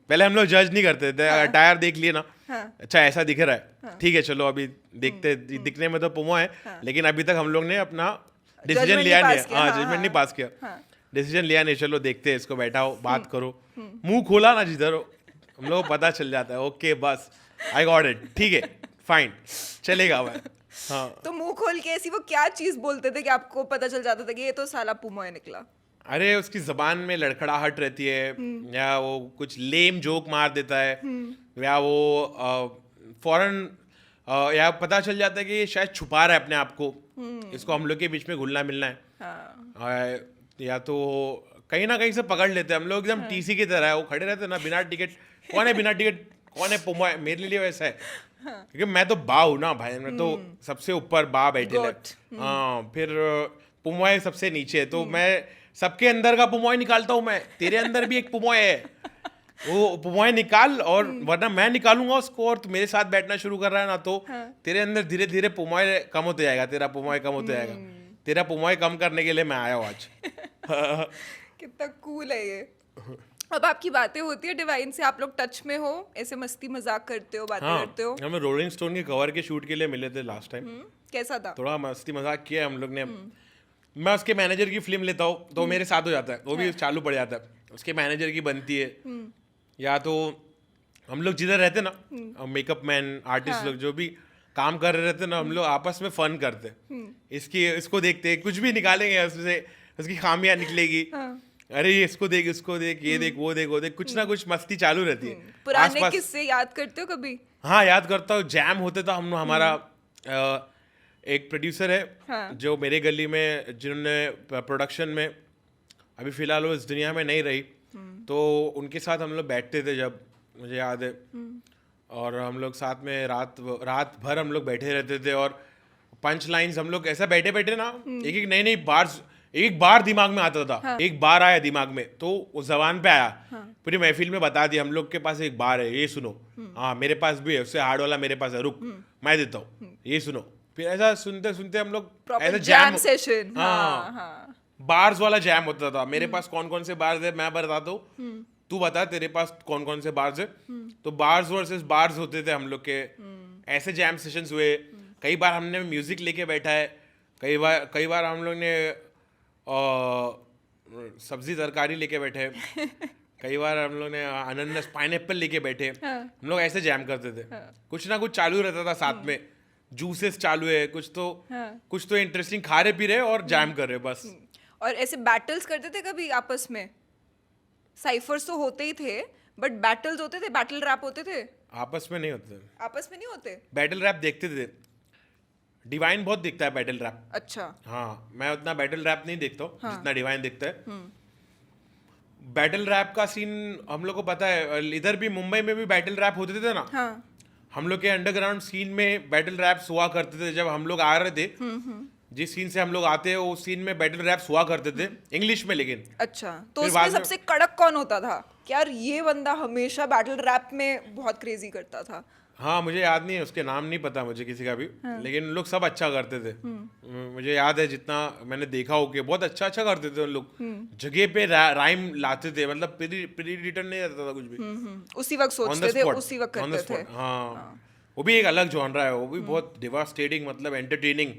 पहले हम लोग जज नहीं करते थे, अगर टायर देख लिए ना, अच्छा ऐसा दिख रहा है, ठीक है चलो अभी देखते, दिखने में तो पुमॉय है, लेकिन अभी तक हम लोग ने अपना डिसीजन Judgment लिया नहीं नहीं pass है, किया, हाँ हाँ, जजमेंट नहीं हाँ, पास किया, डिसीजन लिया नहीं, चलो देखते हैं इसको, बैठाओ बात करो, मुंह खोला ना जिधर हम लोग को पता चल जाता है, ओके बस आई गॉट इट, ठीक है फाइन, चलेगा भाई। हाँ तो मुंह खोल के ऐसी वो क्या चीज बोलते थे कि आपको पता चल जाता था कि ये तो साला पुमॉय निकला? अरे उसकी जबान में लड़खड़ाहट रहती है, या वो कुछ लेम जोक मार देता है, या वो फौरन या पता चल जाता है कि ये शायद छुपा रहा है अपने आप को, इसको हम लोग के बीच में घुलना मिलना है। या तो कहीं ना कहीं से पकड़ लेते हैं हम लोग, एकदम टीसी की तरह है, वो खड़े रहते हैं ना बिना टिकट, कौन है बिना टिकट, कौन है पुमॉय, मेरे लिए वैसा है, क्योंकि मैं तो बा हूँ ना भाई, मैं तो सबसे ऊपर बा बैठे है, Goat. हाँ, फिर पुमॉय सबसे नीचे है, तो मैं सबके अंदर का पुमॉय निकालता हूँ, मैं तेरे अंदर भी एक पुमॉय है, वो पुमॉय निकाल, और वरना मैं निकालूंगा उसको, और तू मेरे साथ बैठना शुरू कर रहा है ना, तो तेरे अंदर धीरे धीरे पुमॉय कम होते जाएगा, तेरा पुमॉय कम होते जाएगा, तेरा पुमॉय कम करने के लिए मैं आया हूँ आज। कितना कूल है ये। अब आपकी बातें होती है डिवाइन से, आप लोग टच में हो, ऐसे मस्ती मजाक करते हो, बातें हाँ, करते हो? हमें रोलिंग स्टोन के कवर के शूट के लिए मिले थे लास्ट टाइम, कैसा था? थोड़ा मस्ती मजाक किया हम लोग ने। मैं उसके मैनेजर की फिल्म लेता हूँ तो मेरे साथ हो जाता है, वो भी चालू पड़ जाता है, उसके मैनेजर की बनती है, या तो हम लोग जिधर रहते ना, मेकअप मैन आर्टिस्ट लोग जो भी काम कर रहे रहते ना, हम लोग आपस में फन करते, इसको देखते, कुछ भी निकालेंगे उससे, उसकी खामियां निकलेगी, अरे ये इसको देख, उसको देख, ये देख, वो देख, वो देख, कुछ ना कुछ मस्ती चालू रहती है। पुराने आसपास, किस्से याद करते हो कभी? हाँ याद करता हूँ, जैम होते था हम, हमारा एक प्रोड्यूसर है, हाँ। जो मेरे गली में, जिन्होंने प्रोडक्शन में, अभी फिलहाल वो इस दुनिया में नहीं रही, तो उनके साथ हम लोग बैठते थे जब, मुझे याद है, और हम लोग साथ में रात भर हम लोग बैठे रहते थे, और पंच लाइंस हम लोग ऐसा बैठे बैठे ना, एक एक नई नई बार्स, एक बार दिमाग में आता था, एक बार आया दिमाग में, तो वो जबान पे आया, पूरी महफिल में बता दिया, हम लोग के पास एक बार है, ये सुनो, हाँ मेरे पास भी है, उससे हार्ड वाला मेरे पास है, रुक मैं देता हूँ, ये सुनो, फिर ऐसा सुनते सुनते हम लोग ऐसा जैम सेशन। हाँ, बार्स वाला जैम होता था, मेरे पास कौन कौन से बार्स है मैं बताता हूँ, तू बता तेरे पास कौन कौन से बार्स है, तो बार्स वर्सेस बार्स होते थे हम लोग के, ऐसे जैम सेशंस हुए। कई बार हमने म्यूजिक लेके बैठा है, कई बार हम लोग ने सब्जी तरकारी लेके बैठे, कई बार हम लोग ने अनन्नस पाइनएप्पल लेके बैठे, हम लोग ऐसे जैम करते थे, कुछ ना कुछ चालू रहता था साथ में, जूसेस चालू है, कुछ तो इंटरेस्टिंग खा रहे पी रहे और जैम कर रहे बस। और ऐसे बैटल्स करते थे कभी आपस में? साइफर्स तो होते ही थे, बट बैटल्स होते थे, बैटल रैप होते थे? आपस में नहीं होते, आपस में नहीं होते? बैटल रैप देखते थे, डिवाइन बहुत दिखता है बैटल रैप। अच्छा। हाँ मैं उतना बैटल रैप नहीं देखता हूँ जितना डिवाइन दिखता है। बैटल रैप का सीन हम लोग को पता है, इधर भी मुंबई में भी बैटल रैप होते थे ना, हाँ। हम लोग के अंडरग्राउंड सीन में बैटल रैप्स हुआ करते थे, जब हम लोग आ रहे थे, जिस सीन से हम लोग आते हैं उस सीन में बैटल रैप्स हुआ करते थे इंग्लिश में, लेकिन अच्छा, तो फिर उसमें बाद में- सबसे कड़क कौन होता था कि यार ये बंदा हमेशा बैटल रैप में बहुत क्रेजी करता था? हाँ मुझे याद नहीं है, उसके नाम नहीं पता मुझे किसी का भी, लेकिन लोग सब अच्छा करते थे। मुझे याद है, जितना मैंने देखा हो कि बहुत अच्छा अच्छा करते थे उन लोग, जगह पे राइम लाते थे, मतलब प्री रिटर्न नहीं रहता था कुछ भी, उसी वक्त ऑन द सोचते थे, स्पॉट, उसी वक्त ऑन द करते थे। स्पॉट। हाँ वो भी एक अलग जॉनरा है, वो भी बहुत डिवास्टेटिंग, मतलब एंटरटेनिंग,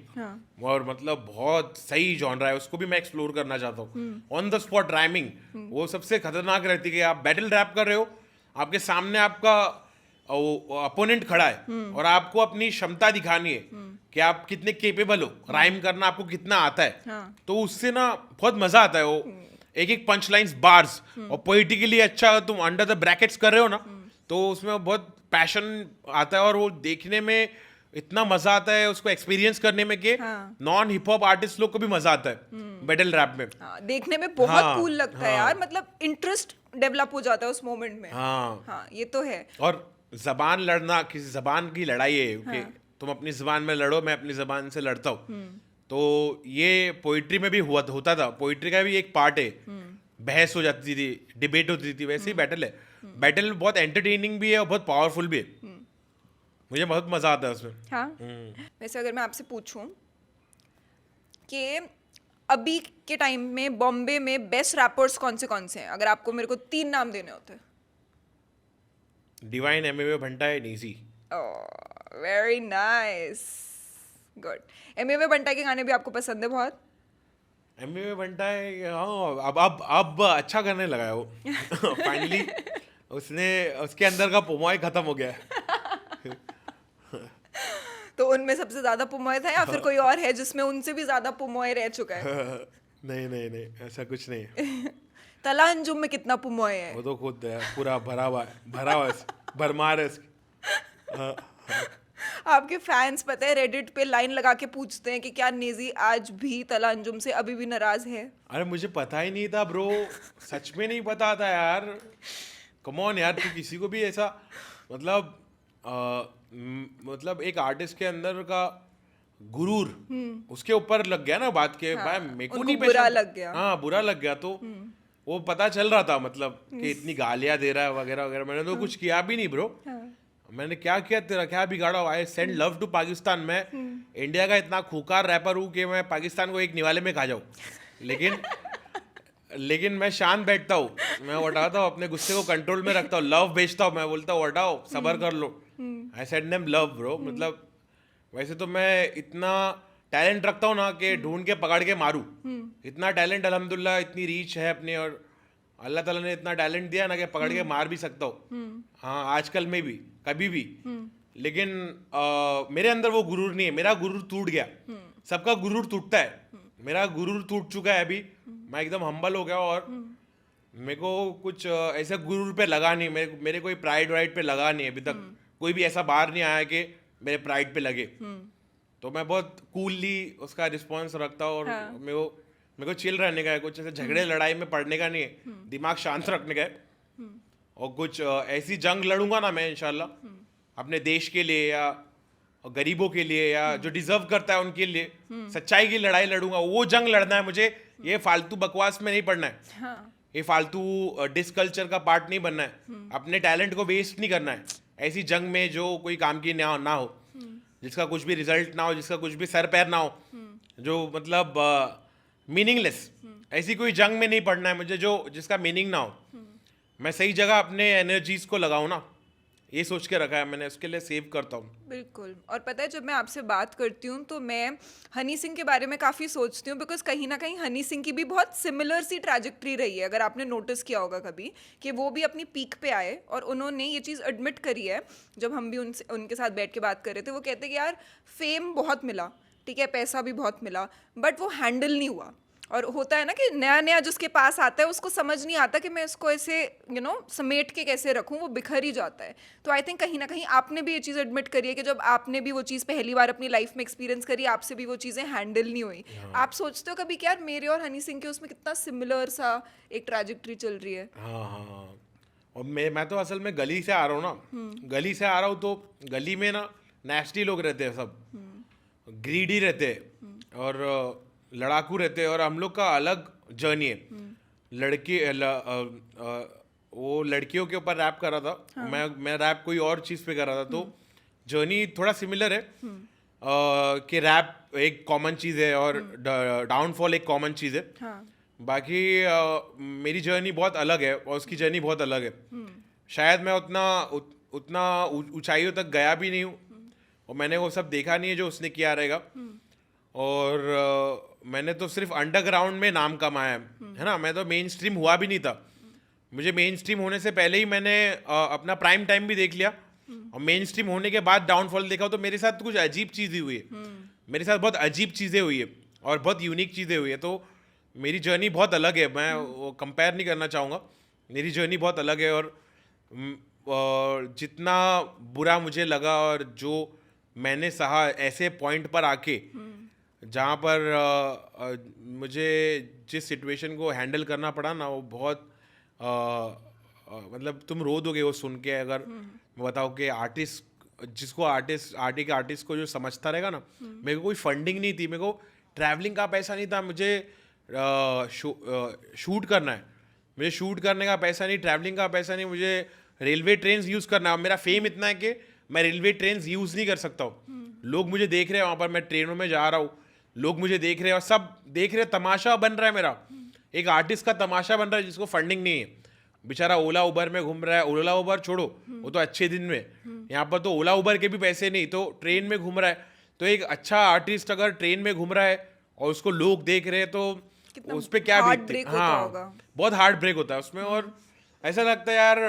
और मतलब बहुत सही जॉनरा है, उसको भी मैं एक्सप्लोर करना चाहता हूँ। ऑन द स्पॉट राइमिंग वो सबसे खतरनाक रहती है, कि आप बैटल रैप कर रहे हो, आपके सामने आपका अपोनेंट खड़ा है, और आपको अपनी क्षमता दिखानी है कि आप कितने केपेबल हो, राइम करना आपको कितना आता है, तो उससे ना बहुत मजा आता है। वो एक एक पंच लाइन्स बार्स, और पोइटिकली अच्छा अगर तुम अंडर द ब्रैकेट्स कर रहे हो ना, तो उसमें बहुत पैशन आता है, और वो देखने में इतना मजा आता है, उसको एक्सपीरियंस करने में, कि नॉन हिप हॉप आर्टिस्ट लोग को भी मजा आता है बैटल रैप में। देखने में बहुत हाँ, कूल लगता है यार, मतलब इंटरेस्ट डेवलप हो जाता है उस मोमेंट में। हाँ ये तो है। और जबान लड़ना, किसी जबान की लड़ाई है कि तुम अपनी जबान में लड़ो, मैं अपनी जबान से लड़ता हूँ, तो ये पोइट्री में भी होता था, पोइट्री का भी एक पार्ट है, बहस हो जाती थी, डिबेट होती थी, वैसे ही बैटल है। बैटल बहुत एंटरटेनिंग भी है और बहुत पावरफुल भी है। मुझे बहुत मज़ा आता है उसमें। हाँ। वैसे अगर मैं आपसे पूछूं कि अभी के टाइम में बॉम्बे में बेस्ट रैपर्स कौन से हैं, अगर आपको मेरे को 3 नाम देने होते। डिवाइन, एमएवे बंटा है, नीसी। Very nice, good. Emiway Bantai के गाने भी आपको पसंद है बहुत? एमएवे बंटा है, हाँ। अब अच्छा करने लगा है वो। फाइनली उसने उसके अंदर का पुमाई खत्म हो गया है। तो उनमें सबसे ज्यादा पुमोय था या फिर कोई और है जिसमें उनसे भी ज्यादा पुमोय रह चुका है? नहीं नहीं नहीं, ऐसा कुछ नहीं है। तला अंजुम में कितना पुमोय है? वो तो खुद है, पूरा भरा हुआ है, भरमार है इसकी। हाँ। आपके फैंस पता है रेडिट पे लाइन लगा के पूछते हैं कि क्या नेजी आज भी तला अंजुम से अभी भी नाराज है? अरे मुझे पता ही नहीं था ब्रो, सच में नहीं पता था यार। कम ऑन यार, तू किसी को भी ऐसा मतलब मतलब एक आर्टिस्ट के अंदर का गुरूर उसके ऊपर लग गया ना बात के। हाँ, भाई मेरे को उनको नहीं बुरा पहचान, लग गया। हाँ बुरा लग गया। तो वो पता चल रहा था मतलब कि इतनी गालियां दे रहा है वगैरह वगैरह। मैंने तो कुछ किया भी नहीं ब्रो। मैंने क्या किया, तेरा क्या बिगाड़ा? I send love to Pakistan. मैं इंडिया का इतना खूंखार रैपर हूँ कि मैं पाकिस्तान को एक निवाले में खा जाऊँ, लेकिन मैं शांत बैठता हूँ, मैं हटाता हूँ, अपने गुस्से को कंट्रोल में रखता हूँ, लव भेजता हूँ, मैं बोलता हूँ हटाओ, सबर कर लो। I said name love bro. मतलब वैसे तो मैं इतना टैलेंट रखता हूँ ना कि ढूंढ के पकड़ के मारूं। इतना टैलेंट अल्हम्दुलिल्लाह, इतनी रीच है अपनी, और अल्लाह ताला ने इतना टैलेंट दिया ना कि पकड़ के मार भी सकता हूँ। हाँ, आजकल में भी, कभी भी। लेकिन मेरे अंदर वो गुरूर नहीं है। मेरा गुरूर टूट गया। सबका गुरूर टूटता है, मेरा गुरूर टूट चुका है अभी। मैं एकदम हम्बल हो गया, और मेरे को कुछ ऐसा गुरूर पे लगा नहीं। मेरे कोई प्राइड वाइड पे लगा नहीं अभी तक। कोई भी ऐसा बाहर नहीं आया कि मेरे प्राइड पे लगे। तो मैं बहुत कूलली उसका रिस्पॉन्स रखता हूँ। और हाँ। मेरे को चिल रहने का है, कुछ ऐसे झगड़े लड़ाई में पड़ने का नहीं है, दिमाग शांत रखने का है। और कुछ ऐसी जंग लड़ूंगा ना मैं इंशाल्लाह, अपने देश के लिए या गरीबों के लिए या जो डिजर्व करता है उनके लिए, सच्चाई की लड़ाई लड़ूंगा। वो जंग लड़ना है मुझे, ये फालतू बकवास में नहीं पड़ना है। हाँ। ये फालतू डिसकल्चर का पार्ट नहीं बनना है। अपने टैलेंट को वेस्ट नहीं करना है ऐसी जंग में जो कोई काम की ना हो, जिसका कुछ भी रिजल्ट ना हो, जिसका कुछ भी सर पैर ना हो, जो मतलब मीनिंगलेस। ऐसी कोई जंग में नहीं पड़ना है मुझे जो जिसका मीनिंग ना हो। मैं सही जगह अपने एनर्जीज को लगाऊं ना, ये सोच के रखा है मैंने, उसके लिए सेव करता हूँ। बिल्कुल। और पता है जब मैं आपसे बात करती हूँ तो मैं हनी सिंह के बारे में काफ़ी सोचती हूँ, बिकॉज कहीं ना कहीं हनी सिंह की भी बहुत सिमिलर सी ट्रैजेक्टरी रही है। अगर आपने नोटिस किया होगा कभी कि वो भी अपनी पीक पे आए, और उन्होंने ये चीज़ एडमिट करी है जब हम भी उनके साथ बैठ के बात कर रहे थे। वो कहते कि यार फेम बहुत मिला, ठीक है, पैसा भी बहुत मिला, बट वो हैंडल नहीं हुआ। और होता है ना कि नया नया जिसके पास आता है उसको समझ नहीं आता कि मैं इसको ऐसे समेट के कैसे रखूं, वो बिखर ही जाता है। तो आई थिंक कहीं ना कहीं आपने भी ये चीज़ एडमिट करी है कि जब आपने भी वो चीज़ पहली बार अपनी लाइफ में एक्सपीरियंस करी, आपसे भी वो चीज़ें हैंडल नहीं हुई। आप सोचते हो कभी कि यार मेरे और हनी सिंह के उसमें कितना सिमिलर सा एक ट्रैजेक्टरी चल रही है? हाँ हाँ हाँ। और मैं तो असल में गली से आ रहा हूँ ना, गली से आ रहा हूँ, तो गली में ना नेस्टी लोग रहते हैं, सब ग्रीडी रहते हैं और लड़ाकू रहते हैं, और हम लोग का अलग जर्नी है। वो लड़कियों के ऊपर रैप कर रहा था। हाँ। मैं रैप कोई और चीज़ पे कर रहा था, तो जर्नी थोड़ा सिमिलर है। कि रैप एक कॉमन चीज़ है और डाउनफॉल एक कॉमन चीज़ है। हाँ। बाकी मेरी जर्नी बहुत अलग है और उसकी जर्नी बहुत अलग है। शायद मैं उतना ऊंचाइयों तक गया भी नहीं हूँ, और मैंने वो सब देखा नहीं है जो उसने किया रहेगा। और मैंने तो सिर्फ अंडरग्राउंड में नाम कमाया है ना। मैं तो मेन स्ट्रीम हुआ भी नहीं था। मुझे मेन स्ट्रीम होने से पहले ही मैंने अपना प्राइम टाइम भी देख लिया, और मेन स्ट्रीम होने के बाद डाउनफॉल देखा। तो मेरे साथ कुछ अजीब चीज़ें हुई है, मेरे साथ बहुत अजीब चीज़ें हुई है और बहुत यूनिक चीज़ें हुई है। तो मेरी जर्नी बहुत अलग है, मैं वो कंपेयर नहीं करना चाहूँगा। मेरी जर्नी बहुत अलग है, और जितना बुरा मुझे लगा और जो मैंने सहा ऐसे पॉइंट पर आके, जहाँ पर मुझे जिस सिचुएशन को हैंडल करना पड़ा ना, वो बहुत मतलब तुम रो दोगे वो सुन के। अगर मैं बताऊँ कि आर्टिस्ट को जो समझता रहेगा ना, मेरे को कोई फंडिंग नहीं थी, मेरे को ट्रैवलिंग का पैसा नहीं था, मुझे शूट करना है, मुझे शूट करने का पैसा नहीं, ट्रैवलिंग का पैसा नहीं, मुझे रेलवे ट्रेन यूज़ करना है। मेरा फेम इतना है कि मैं रेलवे ट्रेन यूज़ नहीं कर सकता हूँ। लोग मुझे देख रहे हैं वहाँ पर, मैं ट्रेनों में जा रहा हूँ, लोग मुझे देख रहे हैं और सब देख रहे हैं, तमाशा बन रहा है मेरा, एक आर्टिस्ट का तमाशा बन रहा है जिसको फंडिंग नहीं है। बेचारा ओला उबर में घूम रहा है, ओला उबर छोड़ो वो तो अच्छे दिन में, यहाँ पर तो ओला उबर के भी पैसे नहीं, तो ट्रेन में घूम रहा है। तो एक अच्छा आर्टिस्ट अगर ट्रेन में घूम रहा है और उसको लोग देख रहे हैं तो उस पर क्या हार्ट बीतती। ब्रेक होता होगा। बहुत हार्ट ब्रेक होता है उसमें। और ऐसा लगता है यार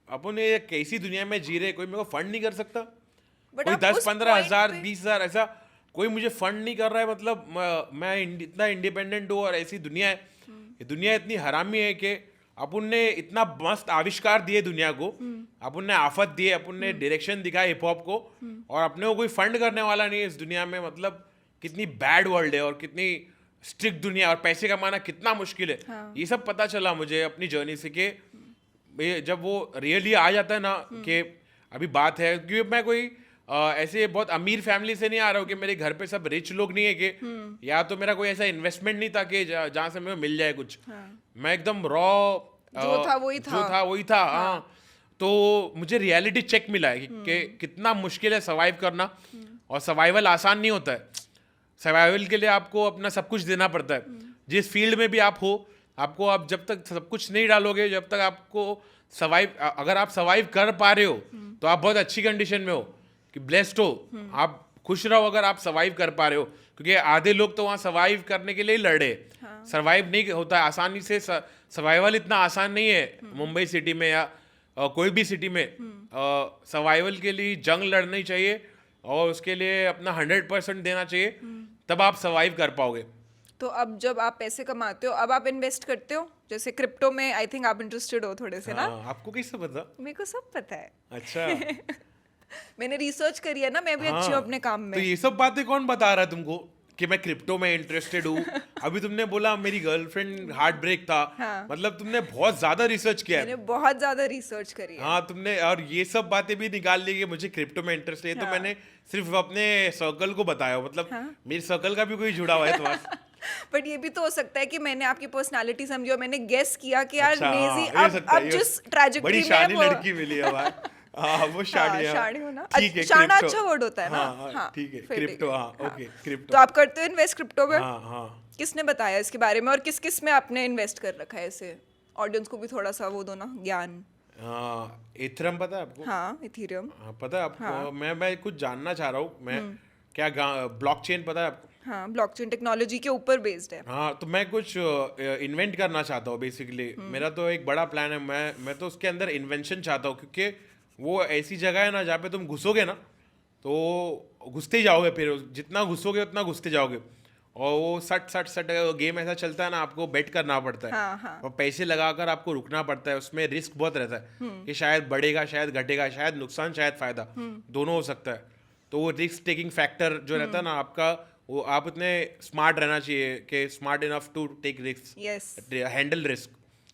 अपन ये कैसी दुनिया में जी रहे, कोई मेरे को फंड नहीं कर सकता, But कोई आप 10 उस 15 point हजार पे- 20 हजार ऐसा कोई मुझे फंड नहीं कर रहा है। मतलब मैं इतना इंडिपेंडेंट हूँ और ऐसी दुनिया है, ये दुनिया इतनी हरामी है कि अपन ने इतना मस्त आविष्कार दिए दुनिया को, अपन ने आफत दिए, अपन ने डायरेक्शन दिखाया हिप हॉप को, और अपने को कोई फंड करने वाला नहीं है इस दुनिया में। मतलब कितनी बैड वर्ल्ड है और कितनी स्ट्रिक्ट दुनिया, और पैसे कमाना कितना मुश्किल है। ये सब पता चला मुझे अपनी जर्नी से कि जब वो रियली आ जाता है ना कि अभी बात है, क्योंकि मैं कोई ऐसे बहुत अमीर फैमिली से नहीं आ रहा हूँ कि मेरे घर पे सब रिच लोग नहीं है कि या तो मेरा कोई ऐसा इन्वेस्टमेंट नहीं था कि जहाँ से मेरे को मिल जाए कुछ। मैं एकदम रॉ जो था वही था। हाँ। तो मुझे रियलिटी चेक मिला है कि कितना मुश्किल है सर्वाइव करना, और सर्वाइवल आसान नहीं होता है। सर्वाइवल के लिए आपको अपना सब कुछ देना पड़ता है, जिस फील्ड में भी आप हो। आपको आप जब तक सब कुछ नहीं डालोगे, जब तक आपको सर्वाइव, अगर आप सर्वाइव कर पा रहे हो तो आप बहुत अच्छी कंडीशन में हो कि ब्लेस्ड हो, आप खुश रहो अगर आप सर्वाइव कर पा रहे हो। क्योंकि आधे लोग तो वहाँ सर्वाइव करने के लिए ही लड़े, सर्वाइव नहीं होता है आसानी से। सर्वाइवल इतना आसान नहीं है मुंबई सिटी में या कोई भी सिटी में। सर्वाइवल के लिए जंग लड़नी चाहिए और उसके लिए अपना 100% देना चाहिए, तब आप सर्वाइव कर पाओगे। तो अब जब आप पैसे कमाते हो, अब आप इन्वेस्ट करते हो, जैसे क्रिप्टो में आई थिंक आप इंटरेस्टेड हो थोड़े से ना? आपको कैसे पता? मेरे को सब पता है। अच्छा। मैंने रिसर्च करी है ना, मैं भी अच्छी हूँ अपने काम में। तो ये सब बातें कौन बता रहा है तुमको कि मैं क्रिप्टो में इंटरेस्टेड हूँ? अभी तुमने बोला मेरी गर्लफ्रेंड हार्ट ब्रेक था। हाँ। मतलब तुमने बहुत ज्यादा रिसर्च किया है। मैंने बहुत ज्यादा रिसर्च करी है। हाँ तुमने, और ये सब बातें भी निकाल ली कि मुझे क्रिप्टो में इंटरेस्ट है। तो मैंने सिर्फ अपने सर्कल को बताया, मतलब मेरे सर्कल का भी कोई जुड़ा हुआ है तुम्हारे? बट ये भी तो हो सकता है कि मैंने आपकी पर्सनालिटी समझी और मैंने गेस किया कि यार अच्छा, नेजी हाँ, ये सकता है, अब ये जिस ट्रैजेक्टरी बड़ी में शानी वो लड़की मिली है भाई। हाँ वो शानी है। शानी हो ना? ठीक है, शाना क्रिप्टो। अच्छा वर्ड होता है ना? हाँ, हाँ, ठीक है, फिर ठीक क्रिप्टो। है। हाँ ओके, क्रिप्टो। तो आप करते हो इन्वेस्ट क्रिप्टो में? हाँ हाँ। किसने बताया इसके बारे में और किस किस में आपने इन्वेस्ट कर रखा है? ऐसे ऑडियंस को भी थोड़ा सा वो दो ना ज्ञान। इथेरियम पता है आपको? हाँ, इथेरियम। हाँ पता है आपको? मैं कुछ जानना चाह रहा हूँ। मैं क्या ब्लॉकचेन पता है आपको? हाँ, ब्लॉकचेन टेक्नोलॉजी के ऊपर बेस्ड है। हाँ तो मैं कुछ इन्वेंट करना चाहता हूँ बेसिकली। मेरा तो एक बड़ा प्लान है। मैं तो उसके अंदर इन्वेंशन चाहता हूँ, क्योंकि वो ऐसी जगह है ना जहाँ पे तुम घुसोगे ना तो घुसते ही जाओगे, फिर जितना घुसोगे उतना घुसते जाओगे। और वो सट सट सट गेम ऐसा चलता है ना, आपको बेट करना पड़ता है। हाँ। और पैसे लगाकर आपको रुकना पड़ता है। उसमें रिस्क बहुत रहता है कि शायद बढ़ेगा, शायद घटेगा, शायद नुकसान, शायद फायदा, दोनों हो सकता है। तो वो रिस्क टेकिंग फैक्टर जो रहता है ना आपका, वो आप इतने स्मार्ट रहना चाहिए कि smart enough to take risk, yes. Handle risk,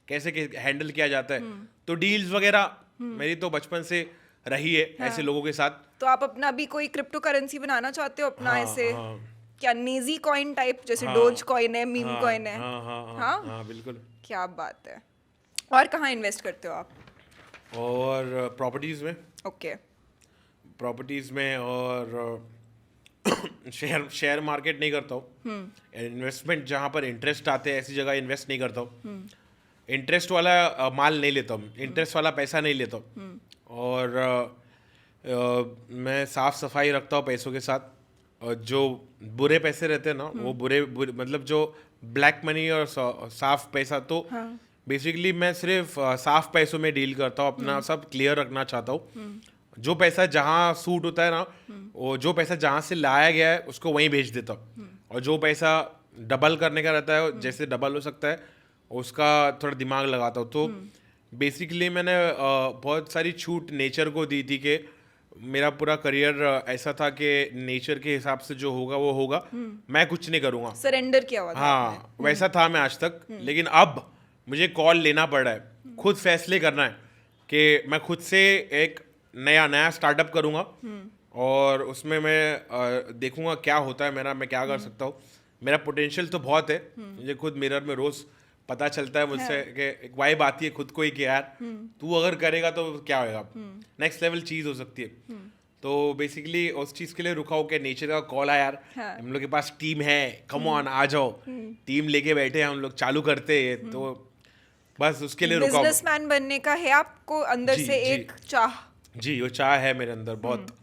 कैसे हैंडल किया जाता है। तो डील्स वगैरह मेरी तो बचपन से रही है ऐसे लोगों के साथ। तो आप अपना भी कोई क्रिप्टो करेंसी बनाना चाहते हो अपना? ऐसे क्या नेजी कॉइन टाइप, जैसे डोज कॉइन है, मीम कॉइन है? हाँ बिल्कुल। क्या बात है। और कहाँ इन्वेस्ट करते हो आप? और प्रॉपर्टीज में। ओके। प्रॉपर्टीज में और शेयर मार्केट नहीं करता हूँ। इन्वेस्टमेंट जहाँ पर इंटरेस्ट आते हैं ऐसी जगह इन्वेस्ट नहीं करता हूँ। इंटरेस्ट वाला माल नहीं लेता हूँ, इंटरेस्ट वाला पैसा नहीं लेता हूँ। और मैं साफ सफाई रखता हूँ पैसों के साथ। और जो बुरे पैसे रहते हैं ना, वो बुरे मतलब जो ब्लैक मनी और साफ पैसा, तो बेसिकली मैं सिर्फ साफ पैसों में डील करता हूँ। अपना सब क्लियर रखना चाहता हूँ। जो पैसा जहाँ सूट होता है ना, वो जो पैसा जहाँ से लाया गया है उसको वहीं भेज देता हूँ। और जो पैसा डबल करने का रहता है, जैसे डबल हो सकता है, उसका थोड़ा दिमाग लगाता हूँ। तो बेसिकली मैंने बहुत सारी छूट नेचर को दी थी कि मेरा पूरा करियर ऐसा था कि नेचर के हिसाब से जो होगा वो होगा, मैं कुछ नहीं करूँगा। सरेंडर किया हुआ था आपने। हाँ वैसा था मैं आज तक। लेकिन अब मुझे कॉल लेना पड़ रहा है, खुद फैसले करना है कि मैं खुद से एक नया स्टार्टअप करूँगा और उसमें मैं देखूंगा क्या होता है मेरा, मैं क्या कर सकता हूँ। मेरा पोटेंशियल तो बहुत है। मुझे खुद मिरर में रोज़ पता चलता है मुझसे कि एक वाइब आती है खुद को ही कि यार तू अगर करेगा तो क्या होएगा, नेक्स्ट लेवल चीज़ हो सकती है। तो बेसिकली उस चीज़ के लिए रुका हो कि नेचर का कॉल आया यार, हम लोग के पास टीम है, कम ऑन आ जाओ, टीम लेके बैठे हैं हम लोग, चालू करते हैं। तो बस उसके लिए रुका हूँ। बिजनेसमैन बनने का है आपको अंदर जी, से जी। एक चाह? जी, वो चाह है मेरे अंदर बहुत,